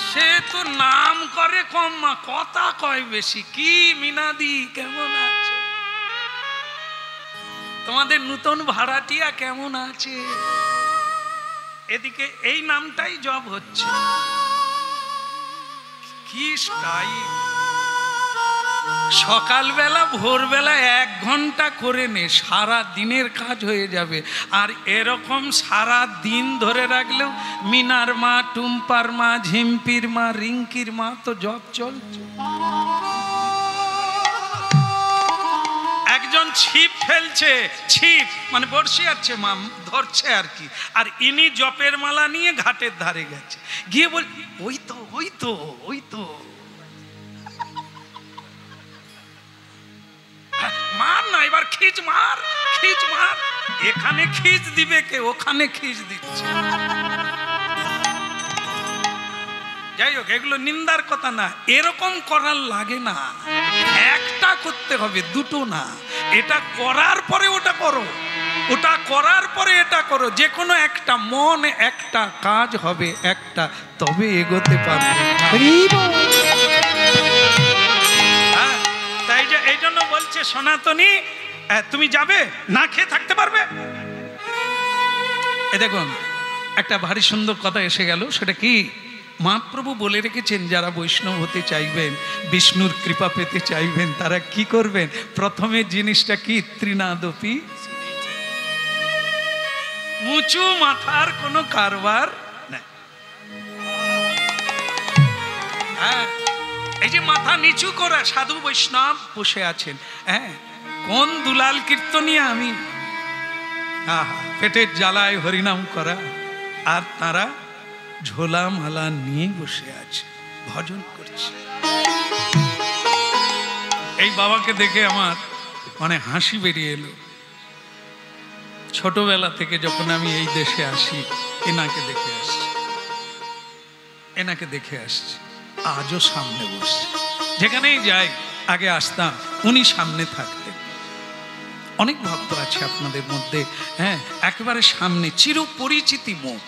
সে তো নাম করে কম, মা কথা কয় বেশি। কি মিনাদি, কেমন আছে? তোমাদের নতুন ভাড়াটিয়া কেমন আছে? এদিকে এই নামটাই জব হচ্ছে। কি স্টাইল! সকালবেলা ভোরবেলা 1 ঘন্টা করে নে, সারা দিনের কাজ হয়ে যাবে। আর এরকম সারা দিন ধরে রাখলেও মিনার মা, টুম্পার মা, ঝিম্পির মা, রিঙ্কির মা তো জব চলছে। একজন ছিপ ফেলছে, ছিপ মানে বড়শি আছে, মা ধরছে আর কি, আর ইনি জপের মালা নিয়ে ঘাটের ধারে গেছে, গিয়ে বল ওই তো ওই তো ওই তো, মার না, এবার খিচ মার, খিচ মার। এখানে খিচ দিবে কে, ওখানে খিচ দিচ্ছে। যাই হোক, এগুলো নিন্দার কথা না, এরকম করার লাগে না। একটা করতে হবে, দুটো না। এটা করার পরে ওটা করো, ওটা করার পরে এটা করো, যে কোনো একটা। মন একটা, কাজ হবে একটা, তবে এগোতে পারবে। তাই যে এই জন্য বলছে সনাতনী, তুমি যাবে না খেয়ে থাকতে পারবে? এ দেখুন, একটা ভারী সুন্দর কথা এসে গেল। সেটা কি? মহাপ্রভু বলে রেখেছেন, যারা বৈষ্ণব হতে চাইবেন, বিষ্ণুর কৃপা পেতে চাইবেন, তারা কি করবেন? প্রথমে জিনিসটা কি? ত্রিনাদপি, উঁচু মাথার কোনো কারবার নাই। এই যে মাথা নিচু করে সাধু বৈষ্ণব বসে আছেন, হ্যাঁ, কোন দুলাল কীর্তনিয়া আমি, পেটের জ্বালায় হরিনাম করা, আর তারা ঝোলা মালা নিয়ে বসে আছে, ভজন করছে। এই বাবাকে দেখে আমার মানে হাসি বেরিয়ে এলো। ছোটবেলা থেকে যখন আমি এই দেশে আসি এনাকে দেখে আসছি, এনাকে দেখে আসছি, আজও সামনে বসছে। যেখানেই যাই আগে আসতাম, উনি সামনে থাকতেন। অনেক ভক্ত আছে আপনাদের মধ্যে, হ্যাঁ, একেবারে সামনে চিরপরিচিতি মুখ।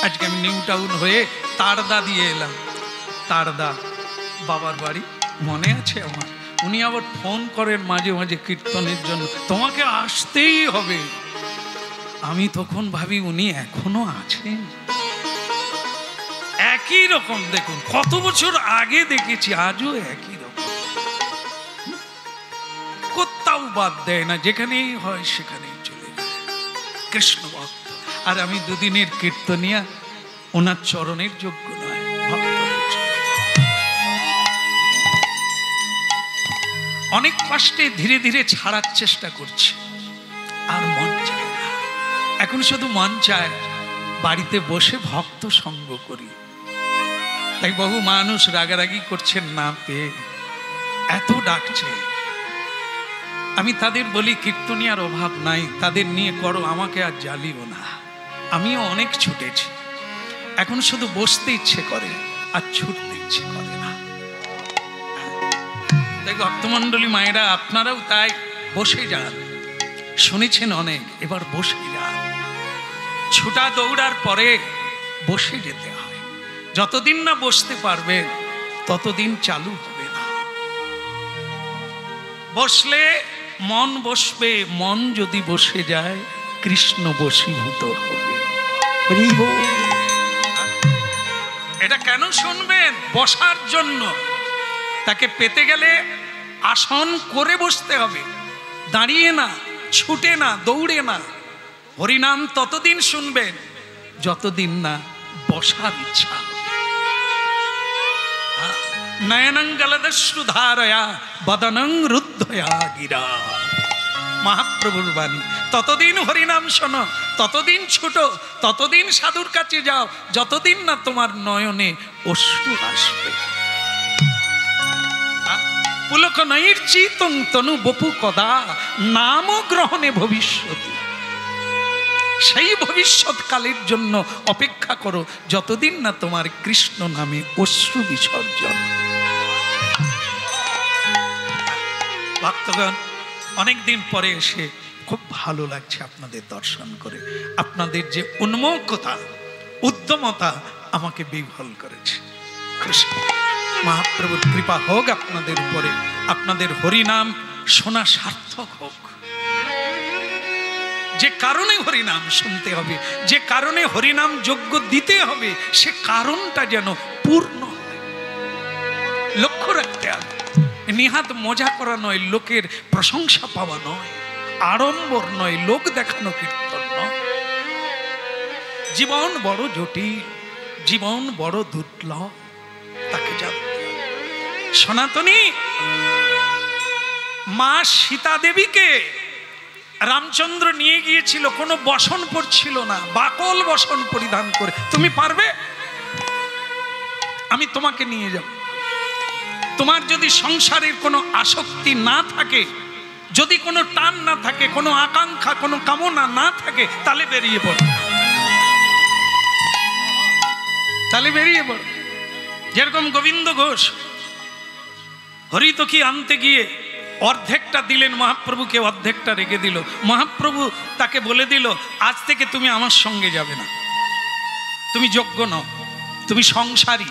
আজকে আমি নিউ টাউন হয়ে তারদা দিয়ে এলাম, তারদা বাবার বাড়ি মনে আছে আমার। উনি আবার ফোন করেন মাঝে মাঝে কীর্তনের জন্য, তোমাকে আসতেই হবে। আমি তখন ভাবি উনি এখনো আছেন। একই রকম, দেখুন কত বছর আগে দেখেছি, আজও একই রকম, কোথাও বাদ দেয় না, যেখানেই হয় সেখানেই চলে যায়, কৃষ্ণ ভক্ত। আর আমি দুদিনের কীর্তনিয়া, ওনার চরণের যোগ্য নয়, ভক্তদের। অনেক কষ্টে ধীরে ধীরে ছাড়ার চেষ্টা করছি, আর মন চায় না। এখন শুধু মন চায় বাড়িতে বসে ভক্ত সঙ্গ করি। তাই বহু মানুষ রাগারাগি করছেন না পেয়ে, এত ডাকছে। আমি তাদের বলি কীর্তনিয়ার অভাব নাই, তাদের নিয়ে করো, আমাকে আর জ্বালিও না। আমিও অনেক ছুটেছি, এখন শুধু বসতে ইচ্ছে করে আর ছুটতে ইচ্ছে করে না। তাই ভক্তমণ্ডলী মায়েরা, আপনারাও তাই বসে যান, শুনেছেন অনেক, এবার বসে যান। ছুটা দৌড়ার পরে বসে যেতে হয়। যতদিন না বসতে পারবেন ততদিন চালু হবে না। বসলে মন বসবে, মন যদি বসে যায় কৃষ্ণ বশীভূত হবে। এটা কেন শুনবেন? বসার জন্য। তাকে পেতে গেলে আসন করে বসতে হবে, দাঁড়িয়ে না, ছুটে না, দৌড়ে না। হরিনাম ততদিন শুনবেন যতদিন না বসার ইচ্ছা। নয়নং গলদশ্রুধারয়া বদনং রুদ্ধয়া গিরা, মহাপ্রভুর বাণী। ততদিন হরিনাম শোনো, ততদিন ছুটো, ততদিন সাধুর কাছে যাও, যতদিন না তোমার নয়নে অশ্রু আসবে। পুলক নৈর্চিতং তনু বপু কদা নাম গ্রহণে ভবিষ্যতি। সেই ভবিষ্যৎ কালের জন্য অপেক্ষা করো, যতদিন না তোমার কৃষ্ণ নামে অশ্রু বিসর্জন। ভক্তগণ, অনেকদিন পরে এসে খুব ভালো লাগছে আপনাদের দর্শন করে। আপনাদের যে উন্মুখতা, উদ্যমতা আমাকে বিহ্বল করেছে। কৃষ্ণ মহাপ্রভুর কৃপা হোক আপনাদের উপরে, আপনাদের হরিনাম শোনা সার্থক হোক। যে কারণে হরিনাম শুনতে হবে, যে কারণে হরিনাম যজ্ঞ দিতে হবে, সে কারণটা যেন পূর্ণ হয়। লক্ষ্য রাখতে হবে, নিহাত মজা করা নয়, লোকের প্রশংসা পাওয়া নয়, আড়ম্বর নয়, লোক দেখানো কীর্তন নয়। জীবন বড় জটিল, জীবন বড় দুর্লভ, তাকে জানতে হবে। সনাতনী মা সীতা দেবীকে রামচন্দ্র নিয়ে গিয়েছিল, কোনো বসন পরছিল না, বাকল বসন পরিধান করে। তুমি পারবে? আমি তোমাকে নিয়ে যাব। তোমার যদি সংসারের কোনো আসক্তি না থাকে, যদি কোনো টান না থাকে, কোনো আকাঙ্ক্ষা, কোনো কামনা না থাকে, তাহলে বেরিয়ে পড়ো, তাহলে বেরিয়ে পড়ো। যেরকম গোবিন্দ ঘোষ হরিতকি আনতে গিয়ে অর্ধেকটা দিলেন মহাপ্রভুকে, অর্ধেকটা রেখে দিল। মহাপ্রভু তাকে বলে দিল, আজ থেকে তুমি আমার সঙ্গে যাবে না, তুমি যোগ্য নও, তুমি সংসারী,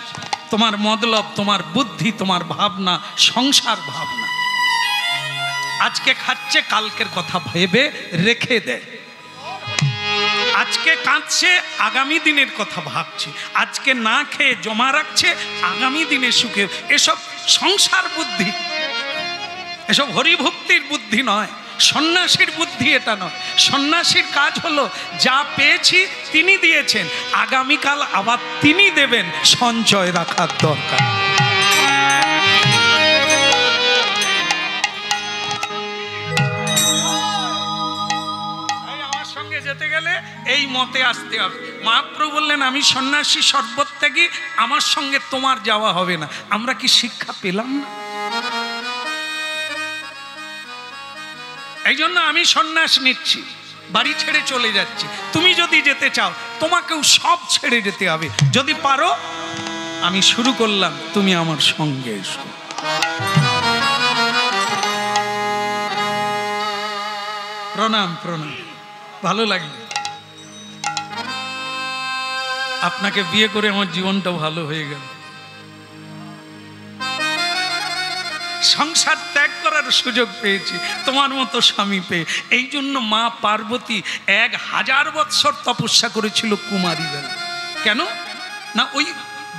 তোমার মতলব, তোমার বুদ্ধি, তোমার ভাবনা সংসার ভাবনা। আজকে খাচ্ছে, কালকের কথা ভেবে রেখে দেয়। আজকে কাঁদছে, আগামী দিনের কথা ভাবছে। আজকে না খেয়ে জমা রাখছে, আগামী দিনে সুখে। এসব সংসার বুদ্ধি, এসব হরিভক্তির বুদ্ধি নয়, সন্ন্যাসীর বুদ্ধি এটা নয়। সন্ন্যাসীর কাজ হলো, যা পেয়েছি তিনি দিয়েছেন, আগামীকাল আবার তিনি দেবেন, সঞ্চয় রাখার দরকার। যেতে গেলে এই মতে আসতে হবে। মহাপ্রভু বললেন আমি সন্ন্যাসী সর্বত্যাগী, আমার সঙ্গে তোমার যাওয়া হবে না। আমরা কি শিক্ষা পেলাম না? এই জন্য আমি সন্ন্যাস নিচ্ছি, বাড়ি ছেড়ে চলে যাচ্ছি। তুমি যদি যেতে চাও তোমাকেও সব ছেড়ে যেতে হবে। যদি পারো, আমি শুরু করলাম, তুমি আমার সঙ্গে এসো। প্রণাম প্রণাম, ভালো লাগলো। আপনাকে বিয়ে করে আমার জীবনটা ভালো হয়ে গেল। সংসার ত্যাগ করার সুযোগ পেয়েছি তোমার মতো স্বামী পেয়ে। এই জন্য মা পার্বতী 1000 বৎসর তপস্যা করেছিল কুমারী বেলা। কেন না, ওই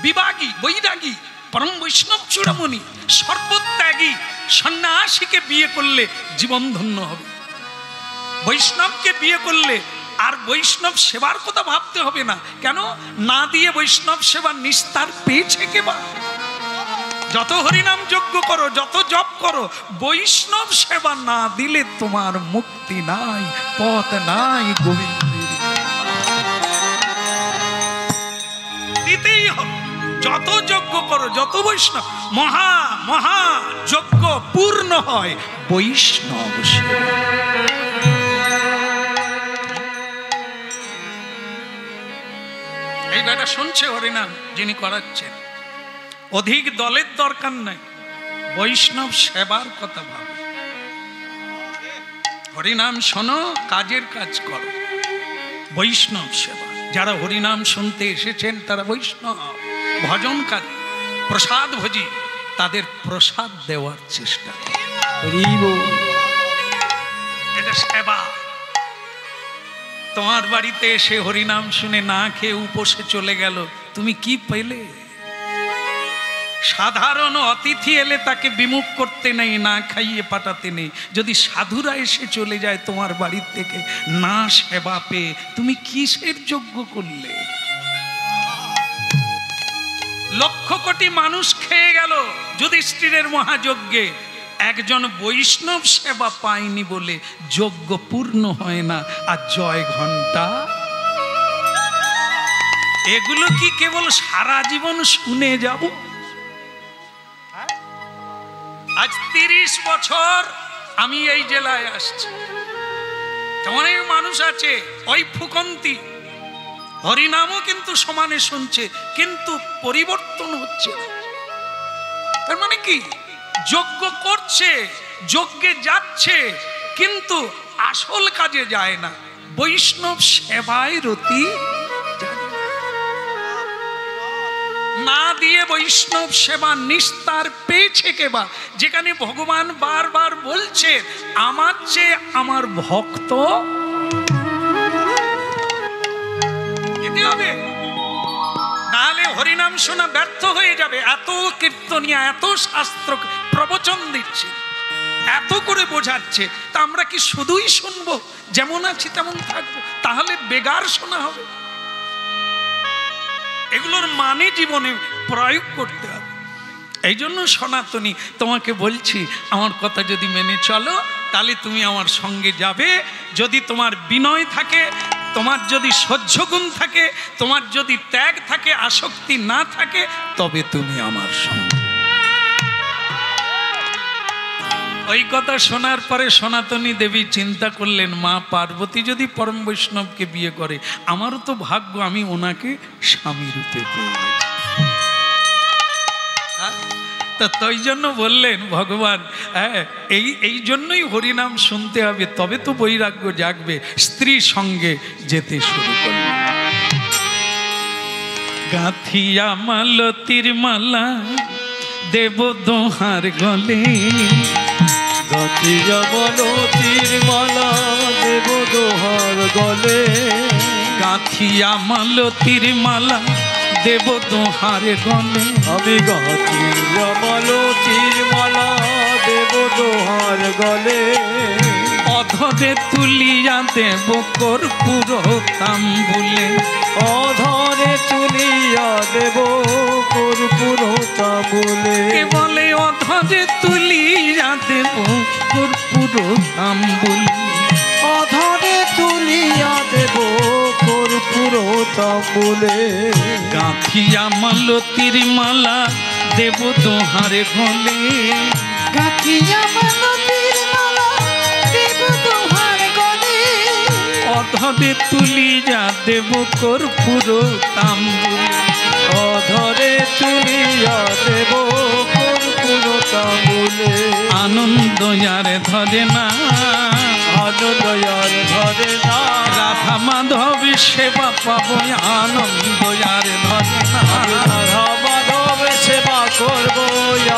বিভাগী বৈরাগী পরম বৈষ্ণব চূড়ামণি সর্বত্যাগী সন্ন্যাসীকে বিয়ে করলে জীবন ধন্য হবে। বৈষ্ণবকে বিয়ে করলে আর বৈষ্ণব সেবার কথা ভাবতে হবে না। কেন না দিয়ে বৈষ্ণব সেবার নিস্তার পেয়েছে কেবা? যত হরিনাম যজ্ঞ করো, যত জপ করো, বৈষ্ণব সেবা না দিলে তোমার মুক্তি নাই, পথ নাই গোবিন্দের। দিতেই হবে। যত যজ্ঞ করো, যত বৈষ্ণব, মহা মহা যজ্ঞ পূর্ণ হয় বৈষ্ণব সেবা। এই বেটা শুনছে হরিনাম যিনি করাচ্ছেন, অধিক দলের দরকার নাই, বৈষ্ণব সেবার কথা ভাবো। হরিনাম শোনো, কাজের কাজ করো, বৈষ্ণব সেবা। যারা হরিনাম শুনতে এসেছেন তারা বৈষ্ণব ভজনকারী, প্রসাদ ভোজি, তাদের প্রসাদ দেওয়ার চেষ্টা করো। এটা সেবা। তোমার বাড়িতে এসে হরিনাম শুনে না খেয়ে উপসে চলে গেল, তুমি কি পেলে? সাধারণ অতিথি এলে তাকে বিমুখ করতে নেই, না খাইয়ে পাঠাতে নেই। যদি সাধুরা এসে চলে যায় তোমার বাড়ির থেকে না সেবা পেয়ে, তুমি কিসের যোগ্য করলে? লক্ষ কোটি মানুষ খেয়ে গেল যুধিষ্ঠিরের মহাযজ্ঞে, একজন বৈষ্ণব সেবা পায়নি বলে যজ্ঞ পূর্ণ হয় না। আর জয় ঘণ্টা, এগুলো কি কেবল সারা জীবন শুনে যাব? আজ 30 বছর আমি এই জেলায় আসছি, অনেক মানুষ আছে ওই ফুকন্তি হরিনামও কিন্তু সমানে শুনছে, কিন্তু পরিবর্তন হচ্ছে না। তার মানে কি? যজ্ঞ করছে, যজ্ঞে যাচ্ছে, কিন্তু আসল কাজে যায় না, বৈষ্ণব সেবায় রতি না দিয়ে বৈষ্ণব সেবা নিস্তার পেয়েছে কেবা? যেখানে ভগবান বারবার বলছে আমার চেয়ে আমার ভক্ত যেতে হবে, নাহলে হরিনাম শোনা ব্যর্থ হয়ে যাবে। এত কীর্তনিয়া, এত শাস্ত্র প্রবচন দিচ্ছে, এত করে বোঝাচ্ছে, তা আমরা কি শুধুই শুনবো, যেমন আছি তেমন থাকবো? তাহলে বেগার শোনা হবে। এগুলোর মানে জীবনে প্রয়োগ করতে হবে। এই জন্য সনাতনী তোমাকে বলছি, আমার কথা যদি মেনে চলো তাহলে তুমি আমার সঙ্গে যাবে। যদি তোমার বিনয় থাকে, তোমার যদি সহ্য গুণ থাকে, তোমার যদি ত্যাগ থাকে, আসক্তি না থাকে, তবে তুমি আমার সঙ্গে। ওই কথা শোনার পরে সনাতনী দেবী চিন্তা করলেন, মা পার্বতী যদি পরম বৈষ্ণবকে বিয়ে করে, আমারও তো ভাগ্য, আমি ওনাকে স্বামী রূপে পেয়ে গেছি। তা তাই জন্য বললেন ভগবান, এই জন্যই হরিনাম শুনতে হবে, তবে তো বৈরাগ্য জাগবে। স্ত্রী সঙ্গে যেতে শুরু করলেন। গাঁথিয়া মালতীর মালা দেব দোহার গলে, গাঁথিয়া মালতীর মালা দেব দোহার গলে, গাঁথিয়া মালতীর মালা দেব দোহার গলে, আমি গাঁথিয়া মালতীর মালা দেব দোহার গলে, অধরে তুলিয়া দেব কর্পূর তাম্বুলে, অধরে তুলিয়া দেব কর্পূর তাম্বুলে, কে বলে অধরে তুলিয়া দেব কর্পূর তাম্বুলে, অধরে তুলিয়া দেব মূলে গাঁথিয়া মালতীর মালা দেব দোহারে গলে, গাঁথিয়া মালতীর মালা দেব দোহার গলে, অধরে তুলি যা দেব কর্পূর তাম্বুলে, অধরে তুলিয়া দেব কর্পূর তাম্বুলে, আনন্দ আর ধরে না, আনন্দ আর ধরে না, রাধা মাধব সেবা পাবো আনন্দ আর ধরে না, রাধা মাধব সেবা করবো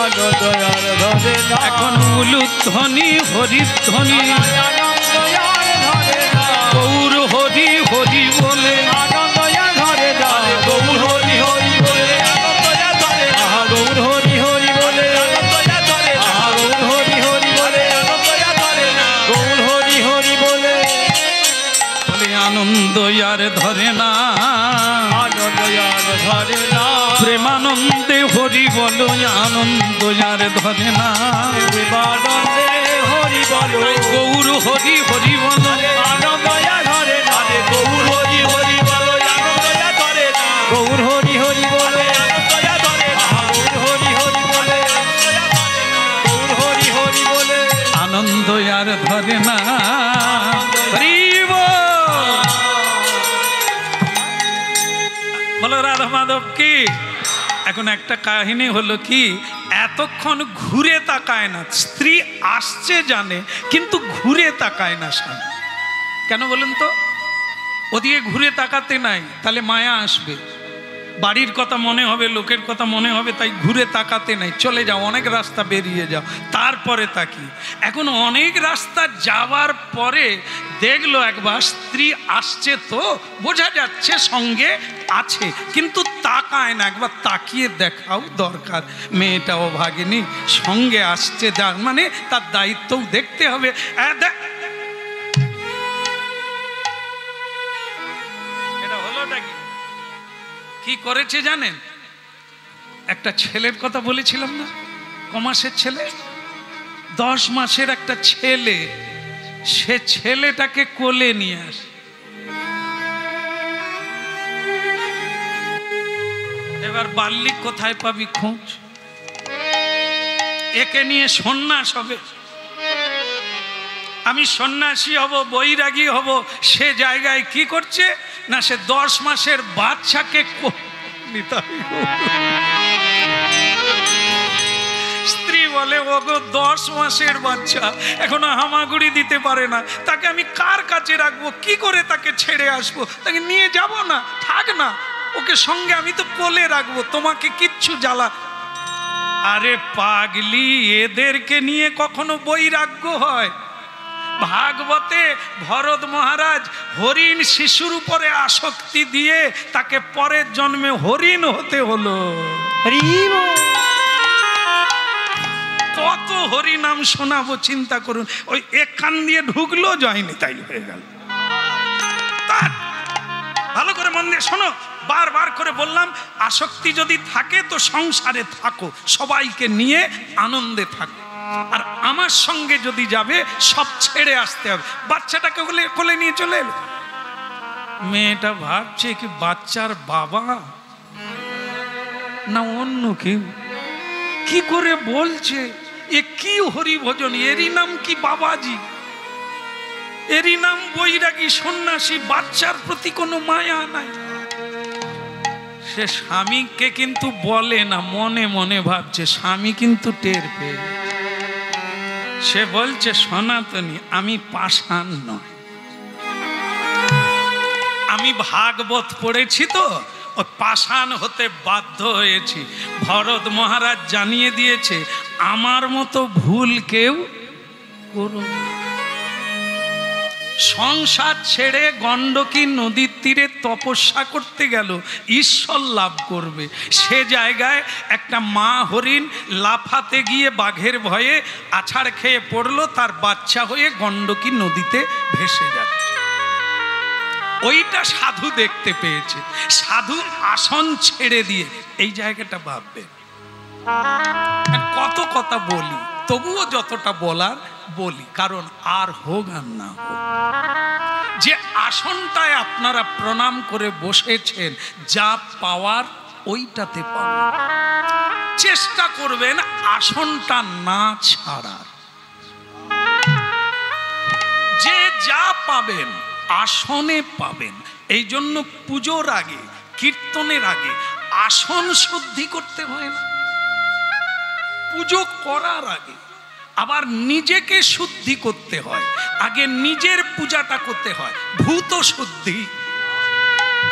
আনন্দ আর ধরে না, এখন উলুধ্বনি হরিধ্বনি আনন্দ আর ধরে না, গৌর হরি হরি বলে, আনন্দ আর ধরে না, গৌর হরি হরি বলে আনন্দ আর ধরে না, গৌর হরি হরি বলে আনন্দ আর ধরে না, গৌর হরি হরি বলে আনন্দ আর ধরে না, গৌর হরি হরি বলে বলে আনন্দ আর ধরে না, আনন্দ আর ধরে না, প্রেমানন্দে হরি বলো আনন্দ আর ধরে না, প্রেমানন্দে হরি বলো গৌর হরি হরি বলো আনন্দ আর ধরে না, গৌর হরি হরি বলো আনন্দ আর ধরে না, গৌর হরি হরি বলে আনন্দ আর ধরে না, গৌর হরি হরি বলে গৌর হরি হরি বলে আনন্দ আর ধরে না। হরি বল। বলো রাধা মাধব কি। এখন একটা কাহিনী হলো কি, এতক্ষণ ঘুরে তাকায় না, স্ত্রী আসছে জানে কিন্তু ঘুরে তাকায় না স্বামী। কেন বলেন তো? ওদিকে ঘুরে তাকাতে নাই, তাহলে মায়া আসবে, বাড়ির কথা মনে হবে, লোকের কথা মনে হবে, তাই ঘুরে তাকাতে নাই, চলে যাও, অনেক রাস্তা বেরিয়ে যাও, তারপরে তাকি। এখন অনেক রাস্তা যাওয়ার পরে দেখলো একবার স্ত্রী আসছে, তো বোঝা যাচ্ছে সঙ্গে আছে, কিন্তু তাকায় না, একবার তাকিয়ে দেখাও দরকার, মেয়েটাও ভাগেনি সঙ্গে আসছে, যার মানে তার দায়িত্বও দেখতে হবে। এটা হলোটা কি? কি করেছে জানেন? একটা ছেলের কথা বলেছিলাম না, কমাসের ছেলে, 10 মাসের একটা ছেলে, সে ছেলেটাকে কোলে নিয়ে আসে। এবার বাল্যিক কোথায় পাবি খোঁজ, একে নিয়ে সন্ন্যাস হবে, আমি সন্ন্যাসী হব, বৈরাগী হব, সে জায়গায় কি করছে না, সে 10 মাসের বাচ্চাকে স্ত্রী বলে, ওগো 10 মাসের বাচ্চা এখনো হামাগুড়ি দিতে পারে না, তাকে আমি কার কাছে রাখবো, কি করে তাকে ছেড়ে আসবো, তাকে নিয়ে যাব না, থাক না, ওকে সঙ্গে আমি তো কোলে রাখবো, তোমাকে কিচ্ছু জ্বালা। আরে পাগলি, এদেরকে নিয়ে কখনো বৈরাগ্য হয়? ভাগবতে ভরত মহারাজ হরিণ শিশুর উপরে আসক্তি দিয়ে তাকে পরের জন্মে হরিণ হতে হলো। কত হরিনাম শোনাবো, চিন্তা করুন, ওই এক কান দিয়ে ঢুকলো, যায়নি, তাই হয়ে গেল। ভালো করে মন দিয়ে শোনো, বারবার করে বললাম, আসক্তি যদি থাকে তো সংসারে থাকো, সবাইকে নিয়ে আনন্দে থাকো, আর আমার সঙ্গে যদি যাবে সব ছেড়ে আসতে হবে। বাচ্চাটাকে কোলে নিয়ে চলে এলো, মেয়েটা ভাবছে কি বাচ্চার বাবা না অন্য কেউ, কি করে বলছে, এ কি হরি ভজন, এরই নাম কি বাবাজি, এরই নাম বৈরাগী সন্ন্যাসী, বাচ্চার প্রতি কোনো মায়া নাই। সে স্বামীকে কিন্তু বলে না, মনে মনে ভাবছে, স্বামী কিন্তু টের পেয়ে, সে বলছে, সনাতনী আমি পাষাণ নয়, আমি ভাগবত পড়েছি তো ও পাষাণ হতে বাধ্য হয়েছি। ভরত মহারাজ জানিয়ে দিয়েছে, আমার মতো ভুল কেউ করো না। সংসার ছেড়ে গণ্ডকী নদীর তীরে তপস্যা করতে গেল, ঈশ্বর লাভ করবে, সে জায়গায় একটা মা হরিণ লাফাতে গিয়ে বাঘের ভয়ে আছাড় খেয়ে পড়লো, তার বাচ্চা হয়ে গণ্ডকী নদীতে ভেসে যাচ্ছে। ওইটা সাধু দেখতে পেয়েছে, সাধু আসন ছেড়ে দিয়ে, এই জায়গাটা ভাববে। কত কথা বলি, তবুও যতটা বলার বলি, কারণ আর হোক আর না হোক, যে আসনটায় আপনারা প্রণাম করে বসেছেন, যা পাওয়ার ওইটাতে পাবেন। চেষ্টা করবেন আসনটা না ছাড়ার। যে যা পাবেন আসনে পাবেন। এই জন্য পুজোর আগে, কীর্তনের আগে আসন শুদ্ধি করতে হয় না, পুজো করার আগে আবার নিজেকে শুদ্ধি করতে হয়। আগে নিজের পূজাটা করতে হয়, ভূত শুদ্ধি।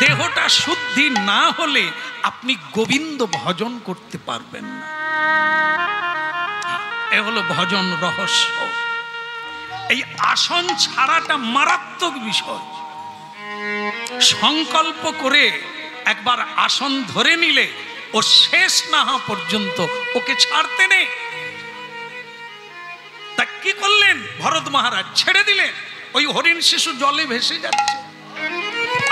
দেহটা শুদ্ধি না হলে আপনি গোবিন্দ ভজন করতে পারবেন না। এ হলো ভজন রহস্য। এই আসন ছাড়াটা মারাত্মক বিষয়। সংকল্প করে একবার আসন ধরে নিলে ও শেষ না হওয়া পর্যন্ত ওকে ছাড়তে নেই। তা কি করলেন ভরত মহারাজ? ছেড়ে দিলেন। ওই হরিণ শিশু জলে ভেসে যাচ্ছে,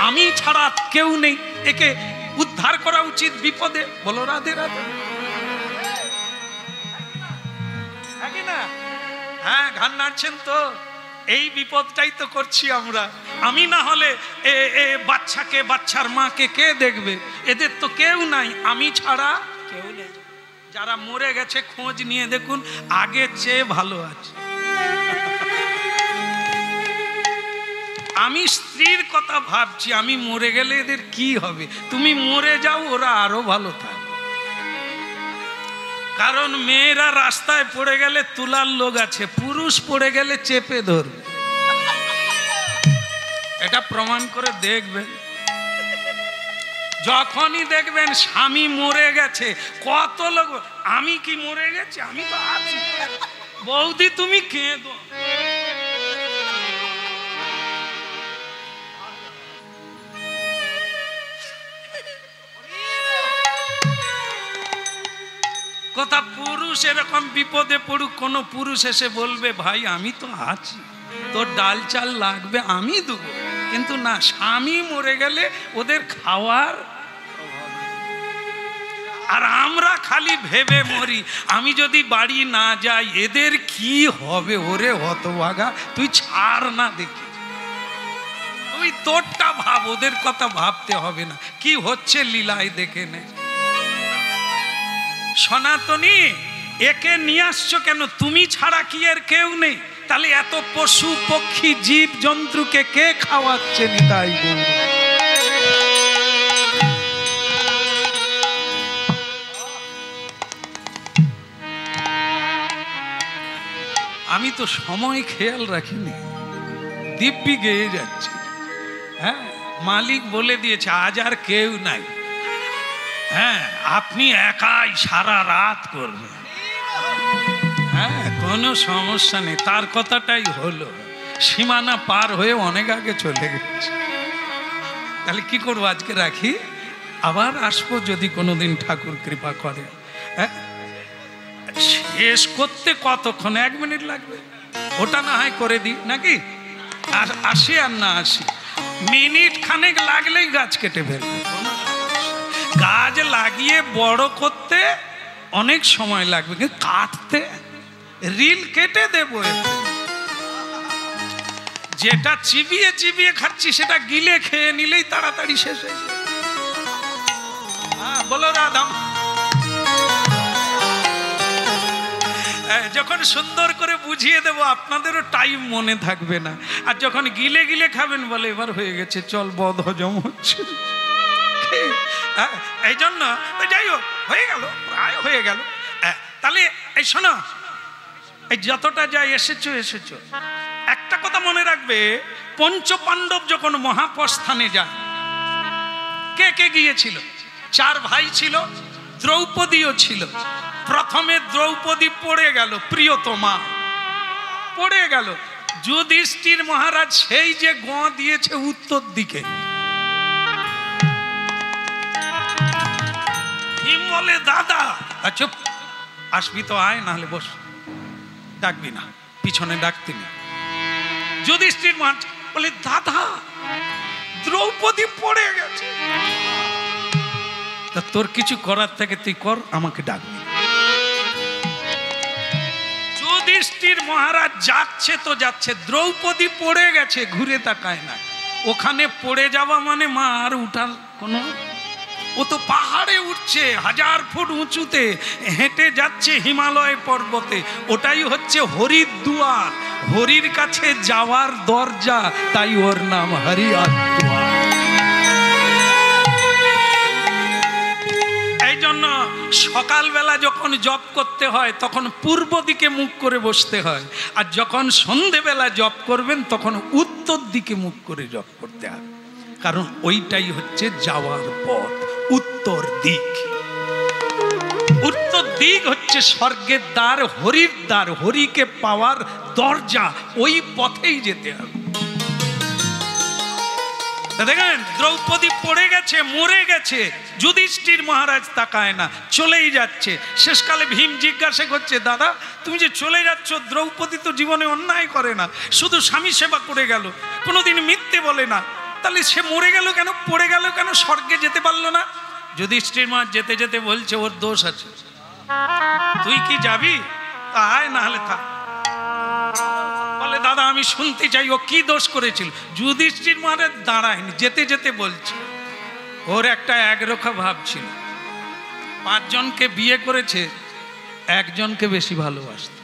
আমি ছাড়া কেউ নেই, একে উদ্ধার করা উচিত বিপদে। বলো রাধে রাধে। হ্যাঁ, ঘাড় নাড়ছেন তো। এই বিপদটাই তো করছি আমরা। আমি না হলে বাচ্চাকে, বাচ্চার মাকে কে দেখবে? এদের তো কেউ নাই, আমি ছাড়া কেউ নেই। যারা মরে গেছে খোঁজ নিয়ে দেখুন, আগে চেয়ে ভালো আছে। আমি স্ত্রীর কথা ভাবছি, আমি মরে গেলে এদের কি হবে? তুমি মরে যাও, ওরা আরো ভালো থাকে। কারণ মেয়েরা রাস্তায় পড়ে গেলে তোলার লোক আছে, পুরুষ পড়ে গেলে চেপে ধরবে। এটা প্রমাণ করে দেখবেন। যখনই দেখবেন স্বামী মরে গেছে, কত লোক, আমি কি মরে গেছি? আমি তো আছি। বৌদি তুমি কেঁদো। কথা পুরুষ এরকম বিপদে পড়ুক, কোন পুরুষ এসে বলবে ভাই আমি তো আছি, তোর ডাল চাল লাগবে আমি দেবো। কিন্তু না, স্বামী মরে গেলে ওদের খাওয়ার। আর আমরা খালি ভেবে মরি, আমি যদি বাড়ি না যাই এদের কি হবে? ওরে হতভাগা, তুই ছাড় না দেখি, তুই তোরটা ভাব, ওদের কথা ভাবতে হবে না। কি হচ্ছে লীলায় দেখে নে। সনাতনী, একে নিয়ে আসছো কেন? তুমি ছাড়া কি এর কেউ নেই? তাহলে এত পশু পক্ষী জীব জন্তুকে কে খাওয়াচ্ছে? নিতাই গৌর। আমি তো সময় খেয়াল রাখিনি, দিব্যি গেয়ে যাচ্ছে। হ্যাঁ, মালিক বলে দিয়েছে আজ আর কেউ নাই। হ্যাঁ, আপনি একাই সারা রাত করবেন। হ্যাঁ, কোনো সমস্যা নেই। তার কথাটাই হলো, সীমানা পার হয়ে অনেক আগে চলে গেছে। তাহলে কি করবো? আজকে রাখি, আবার আসবো যদি কোনোদিন ঠাকুর কৃপা করে। হ্যাঁ, শেষ করতে কতক্ষণ? 1 মিনিট লাগবে। ওটা না হয় করে দিই নাকি? আর আসি আর না আসি, মিনিট খানেক লাগলেই গাছ কেটে ফেলবে। গাছ লাগিয়ে বড় করতে অনেক সময় লাগবে, কিন্তু কাটতে রিল কেটে দেবো। যেটা চিবিয়ে চিবিয়ে খাচ্ছি সেটা গিলে খেয়ে নিলেই তাড়াতাড়ি শেষ হয়ে যায়। বলো রাধা। যখন সুন্দর করে বুঝিয়ে দেব আপনাদেরও টাইম মনে থাকবে না। আর যখন গিলে গিলে খাবেন বলে এবার হয়ে গেছে, চল বদ হজম হচ্ছে। এই জন্য যাই হোক, হয়ে গেল, প্রায় হয়ে গেল। তাহলে এই শোনো, এই যতটা যাই এসেছো এসেছো, একটা কথা মনে রাখবে, পঞ্চপাণ্ডব যখন মহাপ্রস্থানে যায়, কে কে গিয়েছিল? 4 ভাই ছিল, দ্রৌপদীও ছিল। প্রথমে দ্রৌপদী পড়ে গেল, প্রিয়তমা পড়ে গেল। যুধিষ্ঠির মহারাজ সেই যে গোঁ দিয়েছে উত্তর দিকে, হিম বলে দাদা, চুপ, আসবি তো আয়, নাহলে বস, ডাকবি না, পিছনে ডাকতি না। যুধিষ্ঠির মহারাজ বলে দাদা দ্রৌপদী পড়ে গেছে, তা তোর কিছু করার থেকে তুই কর, আমাকে ডাকবি। যুধিষ্ঠির মহারাজ যাচ্ছে তো যাচ্ছে, দ্রৌপদী পড়ে গেছে, ঘুরে তাকায় না। ওখানে পড়ে যাওয়া মানে মা আর উঠার কোনো, ও তো পাহাড়ে উঠছে 1000 ফুট উঁচুতে, হেঁটে যাচ্ছে হিমালয় পর্বতে, ওটাই হচ্ছে হরির দুয়ার, হরির কাছে যাওয়ার দরজা, তাই ওর নাম হরিয়ার দুয়ার। এই জন্য সকালবেলা যখন জপ করতে হয় তখন পূর্ব দিকে মুখ করে বসতে হয়, আর যখন সন্ধেবেলা জপ করবেন তখন উত্তর দিকে মুখ করে জপ করতে হয়, কারণ ওইটাই হচ্ছে যাওয়ার পথ, উত্তর দিক। উত্তর দিক হচ্ছে স্বর্গের দ্বার, হরির দ্বার, হরিকে পাওয়ার দরজা, ওই পথেই যেতে হবে। দেখেন দ্রৌপদী পড়ে গেছে, মরে গেছে, যুধিষ্ঠির মহারাজ তাকায় না, চলেই যাচ্ছে। শেষকালে ভীম জিজ্ঞাসা করছে, দাদা তুমি যে চলে যাচ্ছ, দ্রৌপদী তো জীবনে অন্যায় করে না, শুধু স্বামী সেবা করে গেল, কোনোদিন মিথ্যে বলে না, তাহলে সে মরে গেল কেন, পড়ে গেল কেন, স্বর্গে যেতে পারলো না? যুধিষ্ঠির মহারাজ যেতে যেতে বলছে, ওর দোষ আছে, তুই কি যাবি? আয়, না হলে থাক। বলে, দাদা আমি শুনতে চাই, ও কি দোষ করেছিল? যুধিষ্ঠির মহারাজ দাঁড়ায়নি, যেতে যেতে বলছে, ওর একটা একরোখা ভাব ছিল, 5 জনকে বিয়ে করেছে, একজনকে বেশি ভালোবাসত।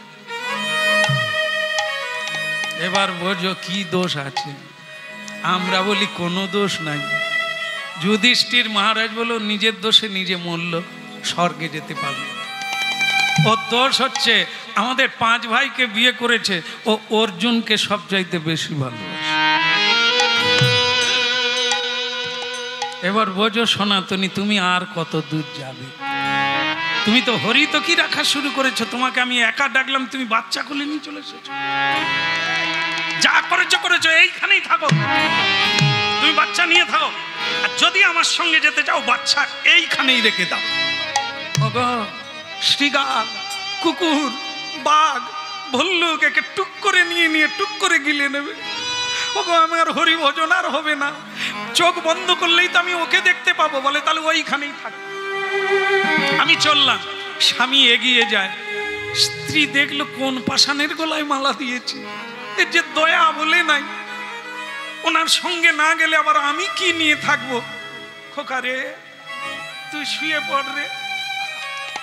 এবার বোঝো কি দোষ আছে। আমরা বলি কোনো দোষ নাই, যুধিষ্ঠির মহারাজ বলো নিজের দোষে নিজে মরল, স্বর্গে যেতে পারবে। ওর দোষ হচ্ছে আমাদের 5 ভাইকে বিয়ে করেছে, ও অর্জুনকে সবচাইতে বেশি ভালোবাসে। এবার বোঝো সনাতনী, তুমি আর কত দূর যাবে? তুমি তো হরি তো কি রাখা শুরু করেছো, তোমাকে আমি একা ডাকলাম, তুমি বাচ্চা কোলে নিয়ে চলে এসেছো। যা করেছো করেছো, এইখানেই থাকো, তুমি বাচ্চা নিয়ে থাকো, আর যদি আমার সঙ্গে যেতে চাও বাচ্চা এইখানেই রেখে দাও। ওগো শ্রীগাল, কুকুর, বাঘ, ভল্লুক একে টুক করে নিয়ে টুক করে গিলে নেবে। ওগো আমার হরি ভজন আর হবে না, চোখ বন্ধ করলেই তো আমি ওকে দেখতে পাবো। বলে, তাহলে ওইখানেই থাক, আমি চললাম। স্বামী এগিয়ে যায়, স্ত্রী দেখলো কোন পাষাণের গলায় মালা দিয়েছে, এর যে দয়া বলে নাই, ওনার সঙ্গে না গেলে আবার আমি কি নিয়ে থাকবো। খোকা রে, তুই শুয়ে পড় রে,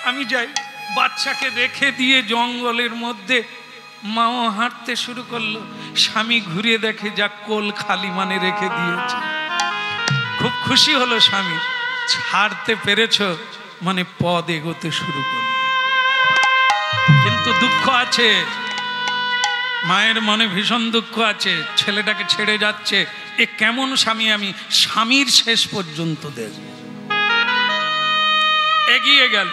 আমি যাই। বাচ্চাকে রেখে দিয়ে জঙ্গলের মধ্যে মাও হাঁটতে শুরু করলো। স্বামী ঘুরে দেখে যা কোল খালি, মানে রেখে দিয়েছে। খুব খুশি হলো স্বামী, ছাড়তে পেরেছ মানে পদ এগোতে শুরু করল। কিন্তু দুঃখ আছে, মায়ের মনে ভীষণ দুঃখ আছে, ছেলেটাকে ছেড়ে যাচ্ছে, এ কেমন স্বামী আমি স্বামীর শেষ পর্যন্ত দেখব। এগিয়ে গেল,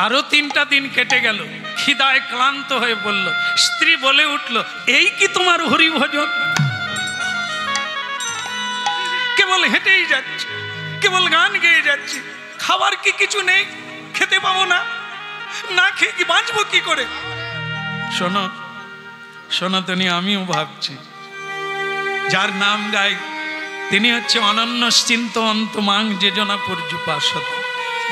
আরো 3টা দিন কেটে গেল, খিদায় ক্লান্ত হয়ে পড়ল। স্ত্রী বলে উঠল, এই কি তোমার হরিভজন? কেবল হেঁটেই যাচ্ছে, কেবল গান গেয়ে যাচ্ছে, খাবার কি কিছু নেই? খেতে পাবো না, না খেয়ে কি বাঁচবো কি করে? শোনো সনাতনী, আমিও ভাবছি, যার নাম গাই তিনি হচ্ছে অনন্য চিন্ত অন্তমাং যোজনা পর্যুপাসত।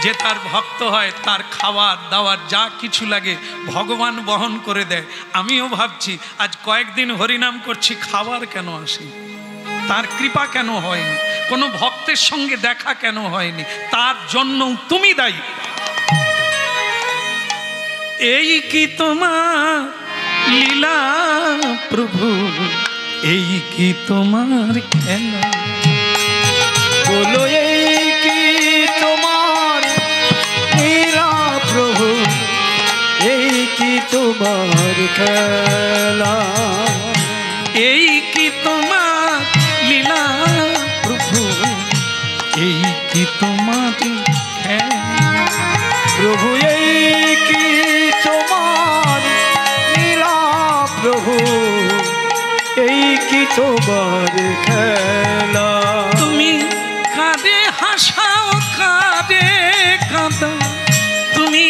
যে তার ভক্ত হয়, তার খাবার দাওয়ার যা কিছু লাগে ভগবান বহন করে দেয়। আমিও ভাবছি, আজ কয়েকদিন হরিনাম করছি, খাবার কেন আসে? তার কৃপা কেন হয়নি? কোনো ভক্তের সঙ্গে দেখা কেন হয়নি? তার জন্য তুমি দায়ী। এই কি তোমার লীলা প্রভু, এই কি তোমার খেলা? বলো এই কি তোমার লীলা প্রভু, এই কি তোমার খেলা? এই কি তোমার লীলা প্রভু, এই কি তোমার খেলা? প্রভু এই কি তোমার লীলা প্রভু, এই কি তোমার খেলা? তুমি কাঁদে হাসাও, কাঁদে কাঁদাও, তুমি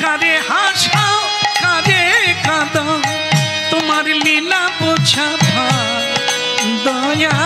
কাঁদে হাসাও, কাঁদে কাঁদাও, তোমার লীলা বোঝা দয়া